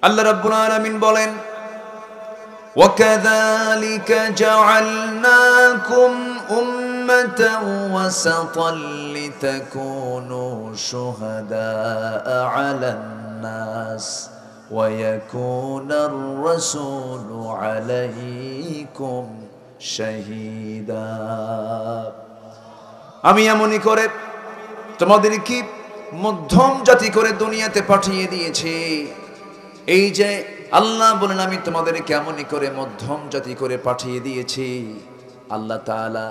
আল্লাহ রাব্বুল আলামিন বলেন, وَكَذَلِكَ جَعَلْنَاكُمْ أُمَّةً وَسَطًا لِتَكُونُوا شُهَدَاءَ عَلَى النَّاسِ وَيَكُونَ الرَّسُولُ عَلَيْكُمْ شَهِيدًا। আমি এমনই করে তোমাদেরকে মধ্যম জাতি করে দুনিয়াতে পাঠিয়ে দিয়েছি। এই যে আল্লাহ বলেন আমি তোমাদের কেমনই করে মধ্যম জাতি করে পাঠিয়ে দিয়েছি, আল্লাহ তাআলা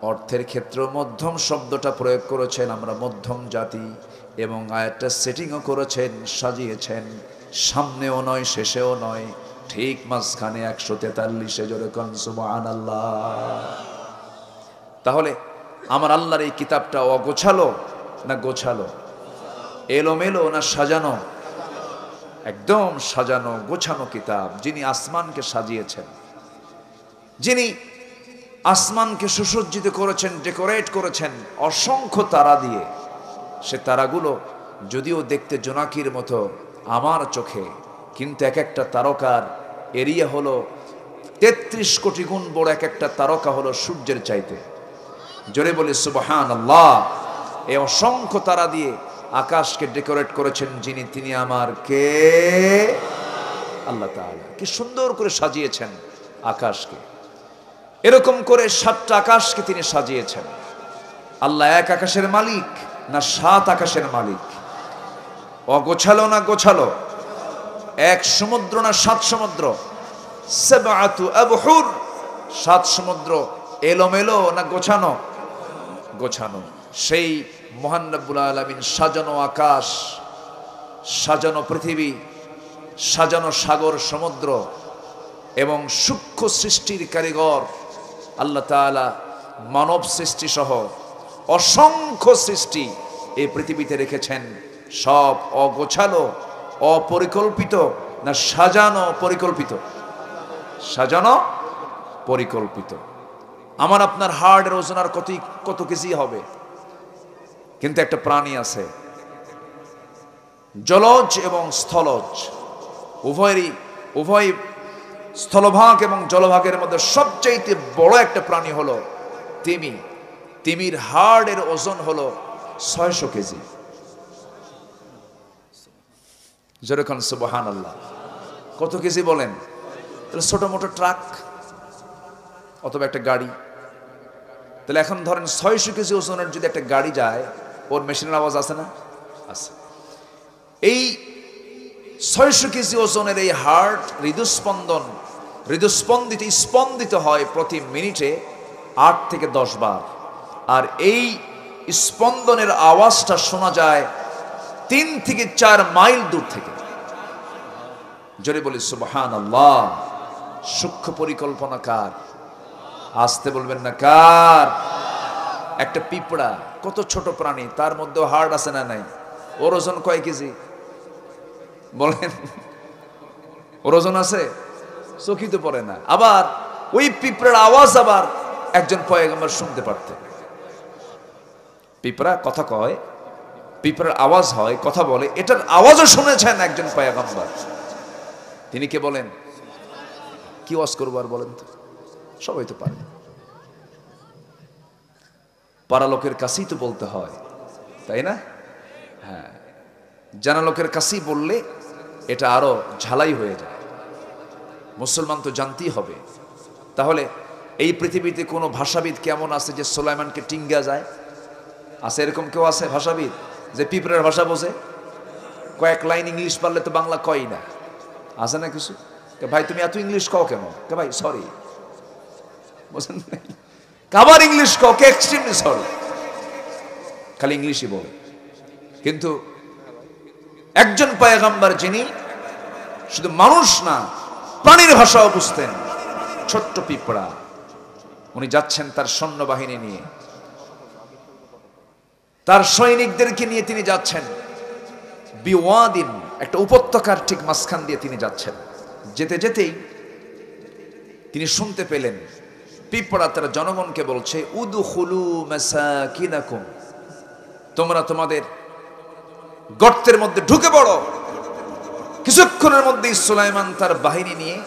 অর্থের ক্ষেত্রে মধ্যম শব্দটা প্রয়োগ করেছেন, আমরা মধ্যম জাতি, এবং আয়াতটা সেটিংও করেছেন, সাজিয়েছেন, সামনেও নয় শেষেও নয়, ঠিক মাঝখানে 143 জোরে কোন সুবহানাল্লাহ। তাহলে আমার আল্লাহর এই কিতাবটা অগোছালো না গোছালো, এলোমেলো না সাজানো? একদম সাজানো গোছানো কিতাব। যিনি আসমানকে সাজিয়েছেন, যিনি আসমানকে সুসজ্জিত করেছেন, ডেকোরেট করেছেন অসংখ্য তারা দিয়ে, সে তারাগুলো যদিও দেখতে জোনাকির মতো আমার চোখে, কিন্তু এক একটা তারকার এরিয়া হলো 33 কোটি গুণ বড়। এক একটা তারকা হলো সূর্যের চাইতে। জোরে বলি সুবহানাল্লাহ। এই অসংখ্য তারা দিয়ে আকাশকে ডেকোরেট করেছেন যিনি, তিনি আমার কে? আল্লাহ তাআলা। কি সুন্দর করে সাজিয়েছেন আকাশকে। এরকম করে 7টা আকাশকে তিনি সাজিয়েছেন। আল্লাহ এক আকাশের মালিক না 7 আকাশের মালিক? অগোছালো না গোছালো? এক সমুদ্র না 7 সমুদ্র? সাবআতু আবহুর, 7 সমুদ্র এলোমেলো না গোছানো? গোছানো। সেই মহান রব্বুল আলামিন সাজানো আকাশ, সাজানো পৃথিবী, সাজানো সাগর সমুদ্র এবং সূক্ষ্ম সৃষ্টির কারিগর আল্লাহ তাআলা মানব সৃষ্টি সহ অসংখ্য সৃষ্টি এই পৃথিবীতে রেখেছেন। সব অগোছালো, অপরিকল্পিত না সাজানো পরিকল্পিত? সাজানো পরিকল্পিত। আমার আপনার হার্টের ওজন আর কত কেজি হবে, কিন্তু একটা প্রাণী আছে জলজ এবং স্থলজ উভয় স্থলভাগ এবং জলভাগের মধ্যে সবচেয়ে বড় একটা প্রাণী হলো তিমি। তিমির হাড়ের ওজন হলো 600 কেজি। যেরকম সুবহানাল্লাহ। কত কেজি বলেন? তাহলে ছোট মোটো ট্রাক অথবা একটা গাড়ি। তাহলে এখন ধরেন 600 কেজি ওজনের যদি একটা গাড়ি যায়, ওর মেশিনের আওয়াজ আছে না? আছে। এই 600 কেজি ওজনের এই হার্ট স্পন্দিত হয় প্রতি মিনিটে 8 থেকে 10 বার। আর এই স্পন্দনের আওয়াজটা শোনা যায় 3 থেকে 4 মাইল দূর থেকে। জোরে বলি সুবহানাল্লাহ। সূক্ষ্ম পরিকল্পনা কার? আসতে বলবেন না কার? একটা পিঁপড়া কত ছোট প্রাণী, তার মধ্যে হার্ট আছে না নাই? ওর ওজন কয় কেজি বলেন? ওর ওজন আছে? চকিতে পড়ে না। আবার ওই পিঁপড়ার আওয়াজ আবার একজন পয়গম্বর শুনতে পারতেন। পিঁপড়া কথা কয়, পিঁপড়ার আওয়াজ হয়, কথা বলে, এটার আওয়াজও শুনেছেন একজন পয়গম্বর। তিনি কে বলেন? কি ওয়াজ করবো আর বলেন তো? সবাই তো পারে। পাড়া লোকের কাছেই তো বলতে হয়, তাই না? হ্যাঁ, জানা লোকের কাছেই বললে এটা আরো ঝালাই হয়ে যায়। মুসলমান তো জানতেই হবে। তাহলে এই পৃথিবীতে কোনো ভাষাবিদ কেমন আছে যে সুলাইমানকে টিঙ্গা যায়? আছে এরকম কেউ? আছে ভাষাবিদ যে পিঁপড়ার ভাষা বোঝে? কয়েক লাইন ইংলিশ পারলে তো বাংলা কই না। আছে না কিছু? ভাই তুমি এত ইংলিশ কও কেন? ভাই সরি, বুঝেন? আবার ইংলিশ কও, কে এক্সট্রিমলি সরি, খালি ইংলিশই বলে। কিন্তু একজন পয়গম্বর যিনি শুধু মানুষ না প্রাণীর ভাষাও বুঝতেন, ছোট্ট পিঁপড়া, উনি যাচ্ছেন তার সৈন্যবাহিনী নিয়ে, তার সৈনিকদেরকে নিয়ে তিনি যাচ্ছেন বিওয়াদিন, একটা উপত্যকার ঠিক মাঝখান দিয়ে তিনি যাচ্ছেন। যেতে যেতেই তিনি শুনতে পেলেন পিঁপড়া তার জনগণকে বলছে, উদখুলু মাসাকিনাকুম, তোমরা তোমাদের গর্তের মধ্যে ঢুকে পড়ো। কিছুক্ষণের মধ্যেই সুলাইমান তার বাহিনী নিয়ে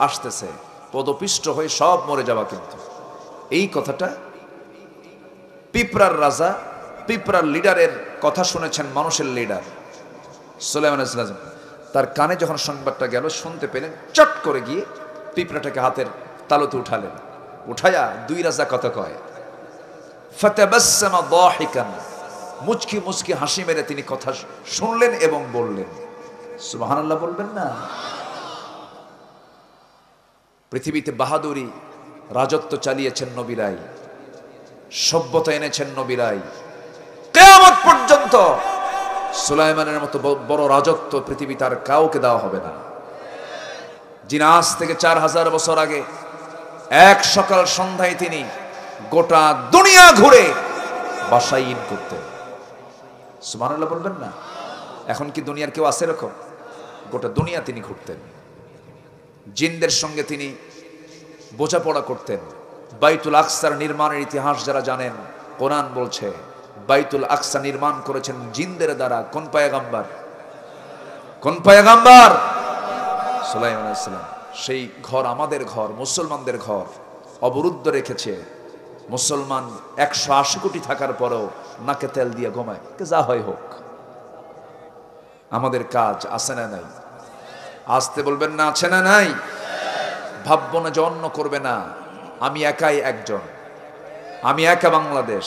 আসতেছে, পদপিষ্ট হয়ে সব মরে যাওয়া। কিন্তু এই কথাটা পিঁপড়ার রাজা, পিঁপড়ার লিডারের কথা শুনেছেন, মানুষের লিডার সুলাইমান আলাইহিস সালাম। তার কানে যখন সংবাদটা গেল, শুনতে পেলেন, চট করে গিয়ে পিঁপড়াটাকে হাতের তালুতে উঠালেন। উঠায়া দুই রাজা কথা কয়, ফাতাবাসসামা দাহিকান, মুচকি মুচকি হাসি মেরে তিনি কথা শুনলেন এবং বললেন। সুবহানাল্লাহ বলবেন না? পৃথিবীতে বাহাদুরি, রাজত্ব চালিয়েছেন নবীরাই, সভ্যতা এনেছেন নবীরাই। কিয়ামত পর্যন্ত সুলাইমানের মতো বড় রাজত্ব পৃথিবীতে আর কাউকে দেওয়া হবে না। যিনি আজ থেকে 4000 বছর আগে এক সকাল সন্ধ্যায় তিনি গোটা দুনিয়া ঘুরে বাসায় ঈদ করতেন। সুবহানাল্লাহ বলবেন না? এখন কি দুনিয়ার কেউ আছে এরকম? গোটা দুনিয়া তিনি ঘুরতেন, জিনদের সঙ্গে তিনি বোঝাপড়া করতেন। বাইতুল আকসার নির্মাণের ইতিহাস যারা জানেন, কোরআন বলছে বাইতুল আকসা নির্মাণ করেছেন জিনদের দ্বারা। কোন পয়গম্বর? কোন পয়গম্বর? সুলাইমান আলাইহিস সালাম। সেই ঘর আমাদের ঘর, মুসলমানদের ঘর, অবরুদ্ধ রেখেছে। মুসলমান 180 কোটি থাকার পরেও নাকে তেল দিয়ে ঘুমায়, যা হয় হোক। আমাদের কাজ আছে না নাই? আসতে বলবেন না, আছে না নাই? ভাববো না যে অন্য করবে না। আমি একাই একজন, আমি একা বাংলাদেশ,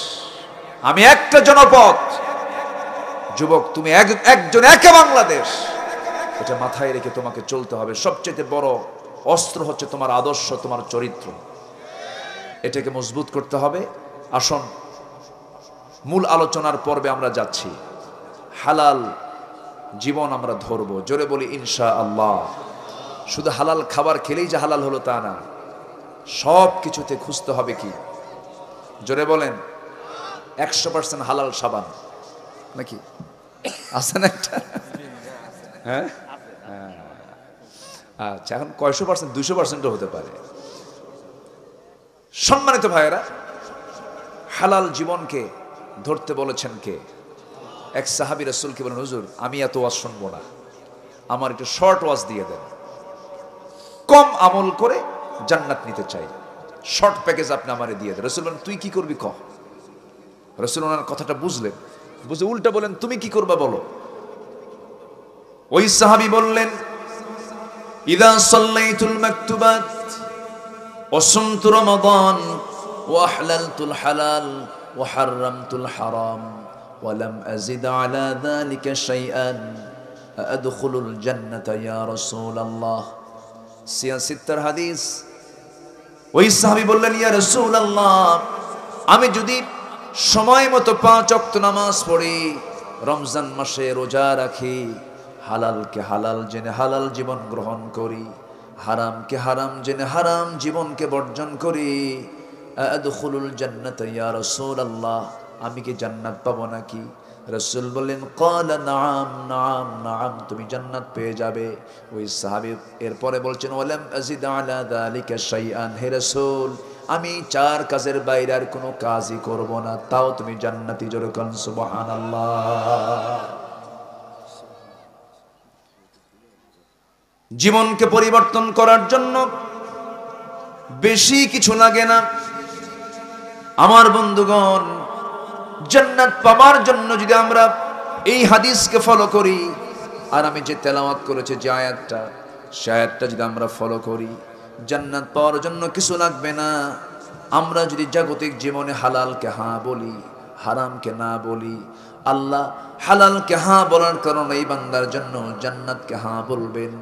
আমি একটা জনপদ। যুবক, তুমি একজন, একা বাংলাদেশ। এটা মাথায় রেখে তোমাকে চলতে হবে। সবচেয়ে বড় অস্ত্র হচ্ছে তোমার আদর্শ, তোমার চরিত্র। এটাকে মজবুত করতে হবে। আসুন, মূল আলোচনার পর্বে আমরা যাচ্ছি। হালাল জীবন আমরা ধরবো। জোরে বলি ইনশাআল্লাহ। শুধু হালাল খাবার খেলেই যে হালাল হলো তা না, সব কিছুতে খুঁজতে হবে কি? জোরে বলেন। 100% হালাল সাবান নাকি আছে না একটা? হ্যাঁ, আচ্ছা, এখন কয়শো পার্সেন্ট? 200%ও হতে পারে। সম্মানিত ভাইয়েরা, হালাল জীবনকে ধরতে বলেছেন কে? এক সাহাবী রাসূলকে বলেন, হুজুর আমি এত ওয়াজ শুনবো না, আমার একটু শর্ট ওয়াজ দিয়ে দেন। কম আমল করে জান্নাত নিতে চাই, শর্ট প্যাকেজ আপনি আমারে দিয়ে দেন। রাসূল বলেন, তুই কি করবি কহ। রাসূল ওনার কথাটা বুঝলেন, বুঝে উল্টা বলেন, তুমি কি করবা বলো। ওই সাহাবী বললেন, ইযা সাল্লাইতুল মাকতুবাত ওয়া সুমতু রমাদান ওয়া আহলালতুল হালাল ওয়া হাররামতুল হারাম ওয়া লাম আযিদ আলা যালিকা শাইআন আদখুলুল জান্নাতা ইয়া রাসূলুল্লাহ। সিয়াসিত্তার হাদিস। ওই সাহাবী বললেন, ইয়া রাসূলুল্লাহ, আমি যদি সময় মতো 5 ওয়াক্ত নামাজ পড়ি, রমজান মাসে রোজা রাখি, হালালকে হালাল জেনে হালাল জীবন গ্রহণ করি, হারামকে হারাম জেনে হারাম জীবনকে বর্জন করি, আদখুলুল জান্নাতা ইয়া রাসূলুল্লাহ, আমি কি জান্নাত পাবো নাকি? রাসূল বললেন, ক্বালা নাআম নাআম নাআম, তুমি জান্নাত পেয়ে যাবে। ওই সাহাবী এরপরে বলছেন, ওয়ালাম আযিদ আলা যালিকা শাইআন, হে রাসূল, আমি 4 কাজের বাইরে আর কোনো কাজই করব না, তাও তুমি জান্নাতি। জোরে বলেন সুবহানাল্লাহ। জীবনকে পরিবর্তন করার জন্য বেশি কিছু লাগে না আমার বন্ধুগণ। জান্নাত পাবার জন্য যদি আমরা এই হাদিসকে ফলো করি, আর আমি যে তেলাওয়াত করেছি যে আয়াতটা, সে আয়াতটা যদি আমরা ফলো করি, জান্নাত পাওয়ার জন্য কিছু লাগবে না। আমরা যদি জাগতিক জীবনে হালালকে হ্যাঁ বলি, হারামকে না বলি, আল্লাহ হালালকে হ্যাঁ বলার কারণে এই বান্দার জন্য জান্নাতকে হ্যাঁ বলবেন,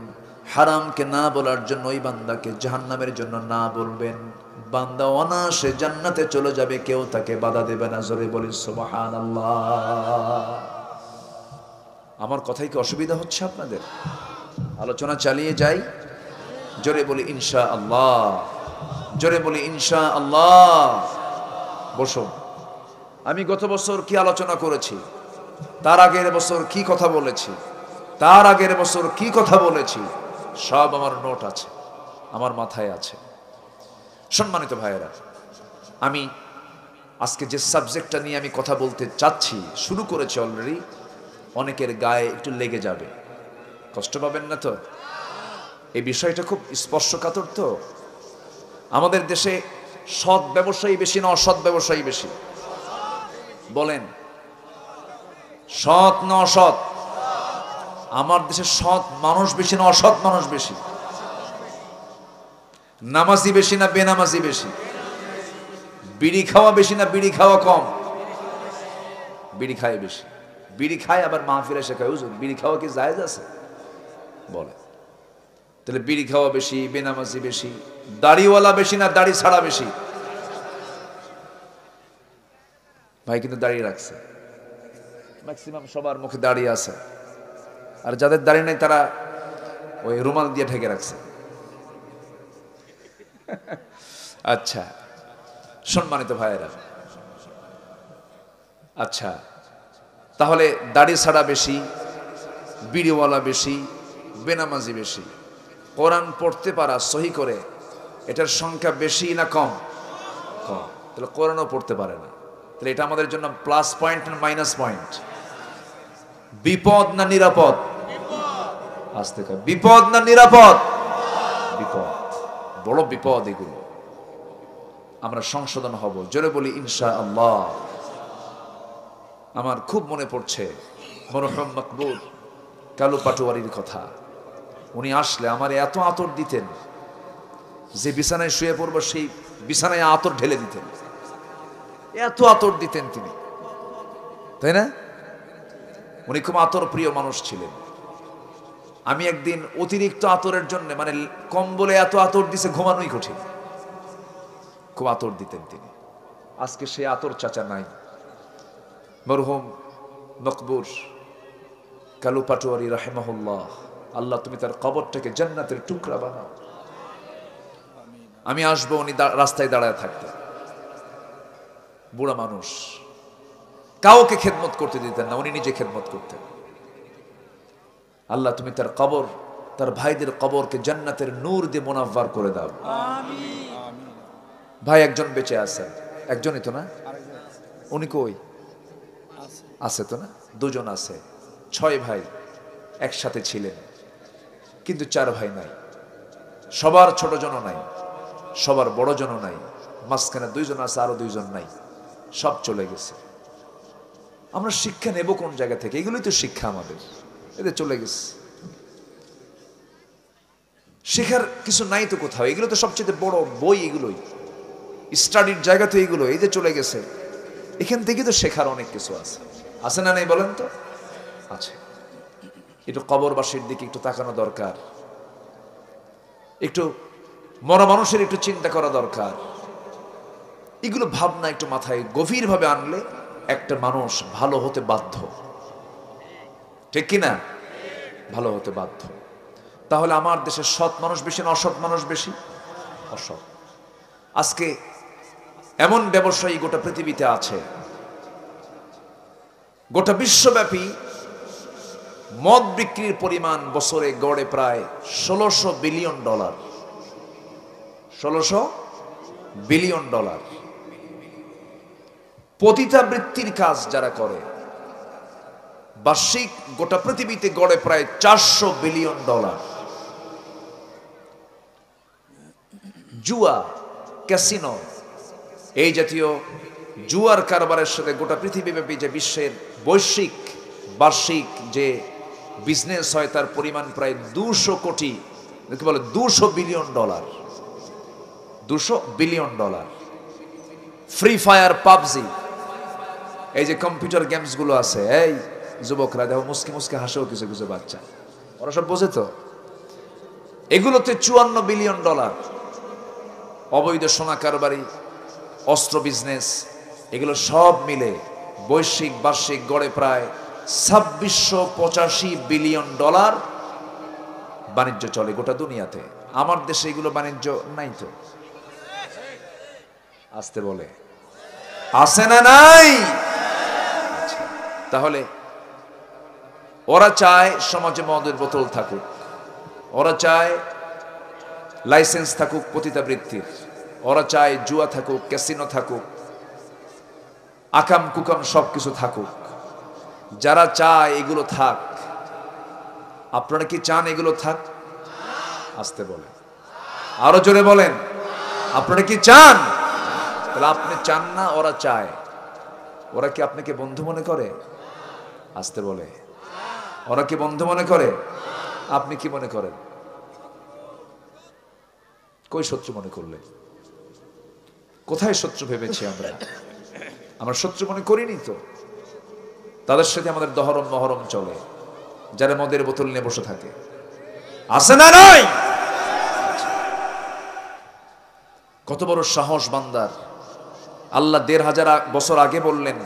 হারামকে না বলার জন্য ওই বান্দাকে জাহান্নামের জন্য না বলবেন। বান্দা অনায়াসে জান্নাতে চলে যাবে, কেউ তাকে বাধা দেবে না। জোরে বলি সুবহানাল্লাহ। আমার কথাই কি অসুবিধা হচ্ছে আপনাদের? আলোচনা চালিয়ে যাই। জোরে বলি ইনশাআল্লাহ, জোরে বলি ইনশাআল্লাহ। বসো। আমি গত বছর কি আলোচনা করেছি, তার আগের বছর কি কথা বলেছি, তার আগের বছর কি কথা বলেছি, সব আমার নোট আছে, আমার মাথায় আছে। সম্মানিত ভাইয়েরা, আমি আজকে যে সাবজেক্টটা নিয়ে আমি কথা বলতে চাচ্ছি, শুরু করেছি অলরেডি, অনেকের গায়ে একটু লেগে যাবে। কষ্ট পাবেন না তো? এই বিষয়টা খুব স্পর্শকাতর তো। আমাদের দেশে সৎ ব্যবসায়ী বেশি না অসৎ ব্যবসায়ী বেশি? বলেন, সৎ না অসৎ? আমার দেশে সৎ মানুষ বেশি না অসৎ মানুষ বেশি? নামাজি বেশি না বেনামাজি বেশি? বিড়ি খাওয়া বেশি না বিড়ি খাওয়া কম? বিড়ি খায় বেশি। বিড়ি খায় আবার মাহফিলে এসে খায়, হুজুর বিড়ি খাওয়া কি জায়েজ আছে? বলে। তাহলে বিড়ি খাওয়া বেশি, বেনামাজি বেশি, দাড়িওয়ালা বেশি না দাড়ি ছাড়া বেশি? ভাই কিন্তু দাড়ি রাখছে, ম্যাক্সিমাম সবার মুখে দাড়ি আছে, আর যাদের দাড়ি নেই তারা ওই রুমাল দিয়ে ঢেকে রাখছে। আচ্ছা সম্মানিত ভাইয়েরা, আচ্ছা তাহলে দাড়ি ছাড়া বেশি, বিড়িওয়ালা বেশি, বেনামাজি বেশি। কোরআন পড়তে পারা সহি করে এটার সংখ্যা বেশি না কম? কম। তাহলে কোরআনও পড়তে পারে না, তাহলে এটা আমাদের জন্য প্লাস পয়েন্ট না মাইনাস পয়েন্ট? বিপদ না নিরাপদ? আসতে কর, বিপদ না নিরাপদ? বিপদ, বড় বিপদ এগুলো। আমরা সংশোধন হব, জোরে বলি ইনশাআল্লাহ। আমার খুব মনে পড়ছে মরহুম মকবুল কালু পাটোয়ারির কথা। উনি আসলে আমার এত আতর দিতেন যে বিছানায় শুয়ে পড়বো সেই বিছানায় আতর ঢেলে দিতেন, এত আতর দিতেন তিনি, তাই না? উনি খুব আতর প্রিয় মানুষ ছিলেন। আমি একদিন অতিরিক্ত আতরের জন্য, মানে কম্বলে এত আতর দিছে ঘুমানোই কঠিন, খুব আতর দিতেন তিনি। আজকে সে আতর চাচা নাই। মরহুম মকবুর কালু পাটোয়ারি রাহিমাহুল্লাহ, আল্লাহ তুমি তার কবরটাকে জান্নাতের টুকরা বানাও। আমি আসবো, উনি রাস্তায় দাঁড়ায় থাকতেন, বুড়া মানুষ, কাউকে খেদমত করতে দিতেন না, উনি নিজে খেদমত করতেন। আল্লাহ তুমি তার কবর, তার ভাইদের কবরকে জান্নাতের নূর দিয়ে মুনাফফার করে দাও। ভাই একজন বেঁচে আছেন, একজনই তো না? উনি কই? আছে তো না? দুজন আছে। 6 ভাই একসাথে ছিলেন, কিন্তু 4 ভাই নাই। সবার ছোট জন নাই, সবার বড় জন নাই, মাঝখানে 2 জন আছে, আরো 2 জন নাই, সব চলে গেছে। আমরা শিক্ষা নেব কোন জায়গা থেকে? এগুলোই তো শিক্ষা আমাদের, এদের চলে গেছে, শেখার কিছু নাই তো কোথাও। এগুলো তো সবচেয়ে বড় বই, এগুলোই স্টাডির জায়গা তো এগুলো। এই যে চলে গেছে, এখান থেকে তো শেখার অনেক কিছু আছে, আছে না নেই বলেন তো? আছে। একটু কবরবাসীর দিকে একটু তাকানো দরকার, একটু মরা মানুষের একটু চিন্তা করা দরকার। এগুলো ভাবনা একটু মাথায় গভীরভাবে আনলে একটা মানুষ ভালো হতে বাধ্য, ঠিক কিনা? ভালো হতে বাধ্য। তাহলে আমার দেশে সৎ মানুষ বেশি না অসৎ মানুষ বেশি? অসৎ। আজকে এমন ব্যবসায়ী গোটা পৃথিবীতে আছে, গোটা বিশ্বব্যাপী মদ বিক্রির পরিমাণ বছরে গড়ে প্রায় 1600 বিলিয়ন ডলার। 1600 billion dollar. পতিতাবৃত্তির কাজ যারা করে, বার্ষিক গোটা পৃথিবীতে গড়ে প্রায় 400 বিলিয়ন ডলার। জুয়া, ক্যাসিনো, এই জাতীয় জুয়ার কারবারের সাথে গোটা পৃথিবীব্যাপী যে বিশ্বের বৈশ্বিক বার্ষিক যে বিজনেস হয় তার পরিমাণ প্রায় 200 কোটি, কি বলে 200 billion dollar. 200 billion dollar. Free fire, PUBG, এই যে কম্পিউটার গেমস গুলো আছে, এই যুবকরা দেখো মুসকে মুসকে হাসেও কিছু কিছু বাচ্চা, ওরা সব বোঝে তো। এগুলোতে 54 বিলিয়ন ডলার। অবৈধ সোনা কারবারি, অস্ত্র বিজনেস, এগুলো সব মিলে বৈশ্বিক বার্ষিক গড়ে প্রায় 2685 বিলিয়ন ডলার বাণিজ্য চলে গোটা দুনিয়াতে। আমার দেশে এগুলো বাণিজ্য নাই তো? আসতে বলে আছে না নাই? তাহলে ওরা চায় সমাজে মদের বোতল থাকুক, ওরা চায় লাইসেন্স থাকুক পতিতাবৃত্তির, ওরা চায় জুয়া থাকুক, ক্যাসিনো থাকুক, আকাম কুকাম সবকিছু থাকুক। যারা চায় এগুলো থাক, আপনারা কি চান এগুলো থাক? আসতে বলেন, আরো জোরে বলেন, আপনারা কি চান? তাহলে আপনি চান না, ওরা চায়। ওরা কি আপনাকে বন্ধু মনে করে? আসতে বলে, ওরা কি বন্ধু মনে করে? আপনি কি মনে করেন? কই শত্রু মনে করলেন? কোথায় শত্রু ভেবেছি আমরা? আমরা শত্রু মনে করিনি তো। তাদের সাথে আমাদের দহরম মহরম চলে, যারা মদের বোতল নিয়ে বসে থাকে। আছে না নাই? কত বড় সাহস বান্দার! আল্লাহ ১৫০০ বছর আগে বললেন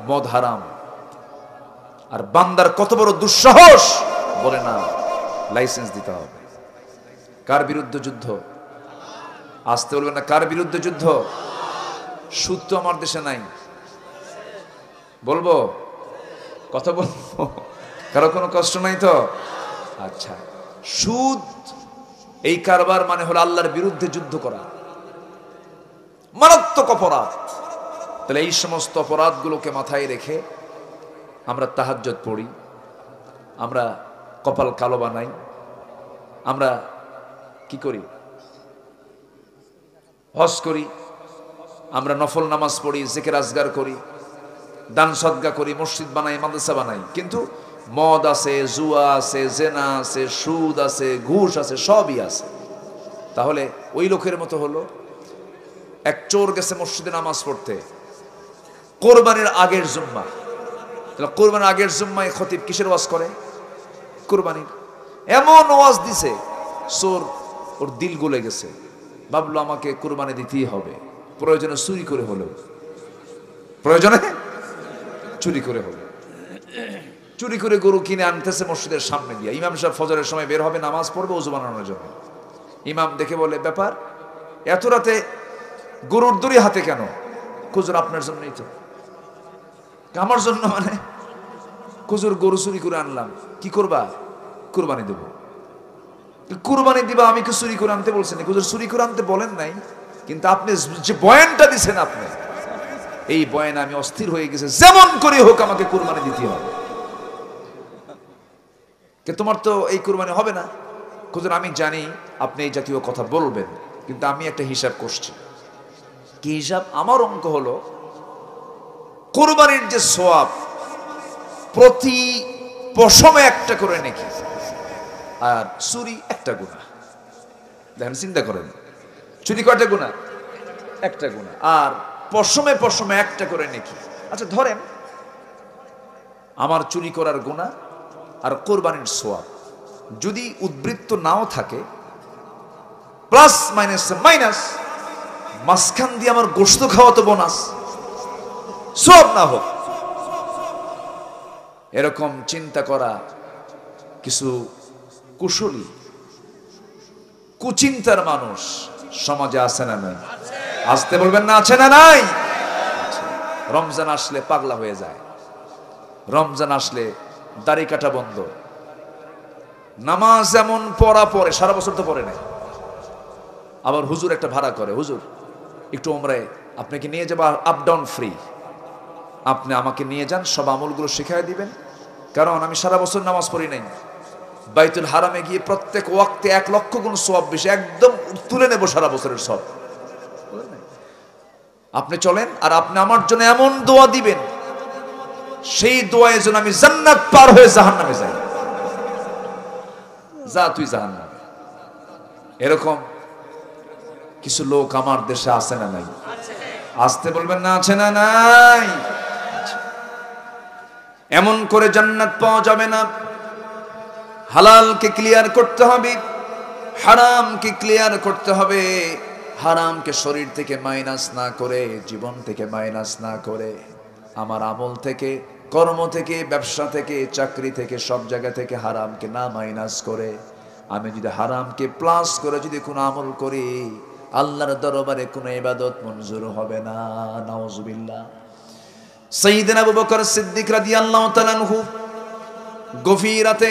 মদ হারাম, আর বান্দার কত বড় দুঃসাহস বলে না লাইসেন্স দিতে হবে। কার বিরুদ্ধে যুদ্ধ? আসতে বলবেন না, কার বিরুদ্ধে যুদ্ধ? সুদ তো আমার দেশে নাই, বলবো? কথা বলবো? কারো কোনো কষ্ট নাই তো? আচ্ছা, সুদ এই কারবার মানে হলো আল্লাহর বিরুদ্ধে যুদ্ধ করা, মারাত্মক অপরাধ। তাহলে এই সমস্ত অপরাধগুলোকে মাথায় রেখে আমরা তাহাজ্জুদ পড়ি, আমরা কপাল কালো বানাই, আমরা কি করি? হজ করি, আমরা নফল নামাজ পড়ি, জিকির আজগার করি, দান সদকা করি, মসজিদ বানাই, মাদ্রাসা বানাই, কিন্তু মদ আছে, জুয়া আছে, জেনা আছে, সুদ আছে, ঘুষ আছে, সবই আছে। তাহলে ওই লোকের মতো হলো এক চোর গেছে মসজিদে নামাজ পড়তে কোরবানির আগের জুম্মা। তাহলে কোরবানির আগের জুম্মায় খতিব কিসের ওয়াজ করে? কোরবানির। এমন ওয়াজ দিছে, চোর ওর দিল গলে গেছে, ভাবলো আমাকে কোরবানি দিতেই হবে, প্রয়োজনে চুরি করে হলো, প্রয়োজনে চুরি করে হলো, চুরি করে গরু কিনে আনতেছে মসজিদের সামনে দিয়ে। ইমাম সাহেব ফজরের সময় বের হবে নামাজ পড়বে ওযু বানানোর জন্য। ইমাম দেখে বলে, ব্যাপার এত রাতে গরুর দড়ি হাতে কেন? হুজুর আপনার জন্যই তো। আমার জন্য মানে? হুজুর গরু চুরি করে আনলাম, কি করবা? কুরবানি দেব। কুরবানি দিবা, আমি কি চুরি করে আনতে বলছেন? হুজুর চুরি করে আনতে বলেন নাই, কিন্তু আপনি যে বয়ানটা দিছেন, আপনি এই বয়ানে আমি অস্থির হয়ে গেছে, যেমন করে হোক আমাকে কুরবানি দিতে হবে। তোমার তো এই কুরবানি হবে না। হুজুর আমি জানি আপনি এই জাতীয় কথা বলবেন, কিন্তু আমি একটা হিসাব করছি। কি হিসাব? আমার অঙ্ক হলো কুরবানির যে সওয়াব, প্রতি পশমে একটা করে নেকি, আর চুরি একটা গুনাহ। দেখেন, চিন্তা করেন, চুরি কয়টা গুনাহ? একটা গুনাহ, আর পশমে পশমে একটা করে নেকি। আচ্ছা ধরেন আমার চুরি করার গুনাহ আর কোরবানির সওয়াব যদি উদ্বৃত্ত নাও থাকে, প্লাস মাইনাস মাইনাস, মাঝখান দিয়ে আমার গোশত খাওয়া তো বোনাস, সওয়াব না হোক, এরকম চিন্তা করা কিছু কুশলী কুচিন্তার মানুষ সমাজে আছে না নাই? আসতে বলবেন না, আছে না নাই? রমজান আসলে পাগলা হয়ে যায়, রমজান আসলে দাড়ি কাটা বন্ধ, নামাজ এমন পড়া পড়ে, সারা বছর তো পড়ে নাই। আবার হুজুর একটা ভাড়া করে, হুজুর একটু ওমরায় আপনাকে নিয়ে যাবো, আপ ডাউন ফ্রি, আপনি আমাকে নিয়ে যান, সব আমলগুলো শিখাই দিবেন, কারণ আমি সারা বছর নামাজ পড়ি নাই। বাইতুল হারামে গিয়ে প্রত্যেক ওয়াক্তে 1 লক্ষ গুণ সওয়াব বেশি, একদম তুলে নেব সারা বছরের সব। আপনি চলেন, আর আপনি আমার জন্য এমন দোয়া দিবেন, সেই দোয়ায় যেন আমি জান্নাত পার হয়ে জাহান্নামে যাই। যা তুই জাহান্নামে। এরকম কিছু লোক আমার দেশে আছে না নাই? আসতে বলবেন না, আছে না নাই? এমন করে জান্নাত পাওয়া যাবে না। হালালকে ক্লিয়ার করতে হবে, হারামকে ক্লিয়ার করতে হবে। হারামকে শরীর থেকে মাইনাস না করে, জীবন থেকে মাইনাস না করে, আমার আমল থেকে, কর্ম থেকে, ব্যবসা থেকে, চাকরি থেকে, সব জায়গা থেকে হারামকে না মাইনাস করে আমি যদি হারামকে প্লাস করে যদি কোনো আমল করি, আল্লাহর দরবারে কোনো ইবাদত মঞ্জুর হবে না। নাউজুবিল্লাহ। সাইয়েদনা আবু বকর সিদ্দিক রাদিয়াল্লাহু তাআলা আনহু গভীর রাতে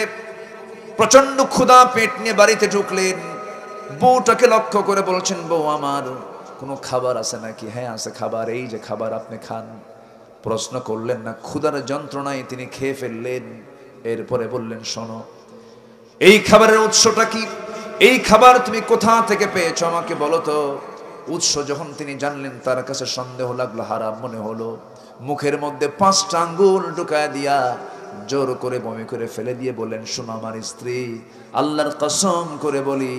প্রচন্ড ক্ষুধা, পেট নিয়ে বাড়িতে ঢুকলেন। বউটাকে লক্ষ্য করে বলছেন, বউ আমার কোনো খাবার আছে নাকি? হ্যাঁ আছে খাবার, এই যে খাবার, আপনি খান। প্রশ্ন করলেন না, ক্ষুধার যন্ত্রণায় তিনি খেয়ে ফেললেন। এরপরে বললেন, শোনো, এই খাবারের উৎসটা কি? এই খাবার তুমি কোথা থেকে পেয়েছো আমাকে বলো তো। উৎস যখন তিনি জানলেন, তার কাছে সন্দেহ লাগলো, হারাম মনে হলো। মুখের মধ্যে 5টা আঙ্গুল ঢুকায় দিয়া জোর করে বমি করে ফেলে দিয়ে বললেন, শোনো আমার স্ত্রী, আল্লাহর কসম করে বলি,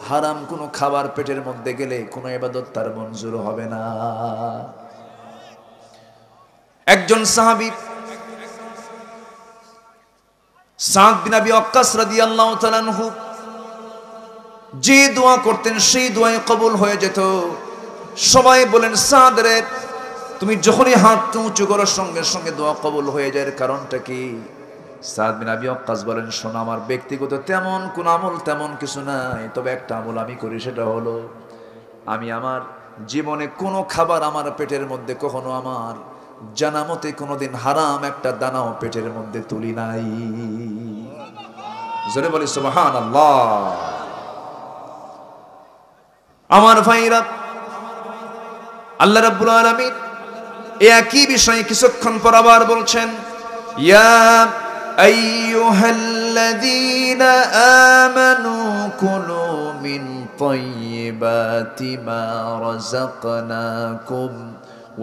হারাম কোনো খাবার পেটের মধ্যে গেলে কোনো ইবাদত তার মঞ্জুর হবে না। একজন সাহাবী সাদ বিন আবি ওয়াক্কাস রাদিয়াল্লাহু তাআলা আনহু যে দোয়া করতেন সেই দোয়াই কবুল হয়ে যেত। সবাই বলেন, সাদ রে, তুমি যখনই হাত উঁচু করার সঙ্গে সঙ্গে দোয়া কবুল হয়ে যায়, এর কারণটা কি? সাদ বিন আবি ওয়াক্কাস বলেন, শোনো, আমার ব্যক্তিগত তেমন কোন আমল তেমন কিছু নাই, তবে একটা আমল আমি করি, সেটা হলো আমি আমার জীবনে কোনো খাবার আমার পেটের মধ্যে কখনো আমার জানা মতে কোনোদিন হারাম একটা দানাও পেটের মধ্যে তুলি নাই। জোরে বলি সুবহানাল্লাহ। আমার ভাইরা, আল্লাহ রাব্বুল আলামিন একই বিষয়ে কিছুক্ষণ পর আবার বলছেন, ইয়া আইয়ুহাল্লাযীনা আমানু কুলু মিন তাইয়্যিবাতি মা রাযাকনাকুম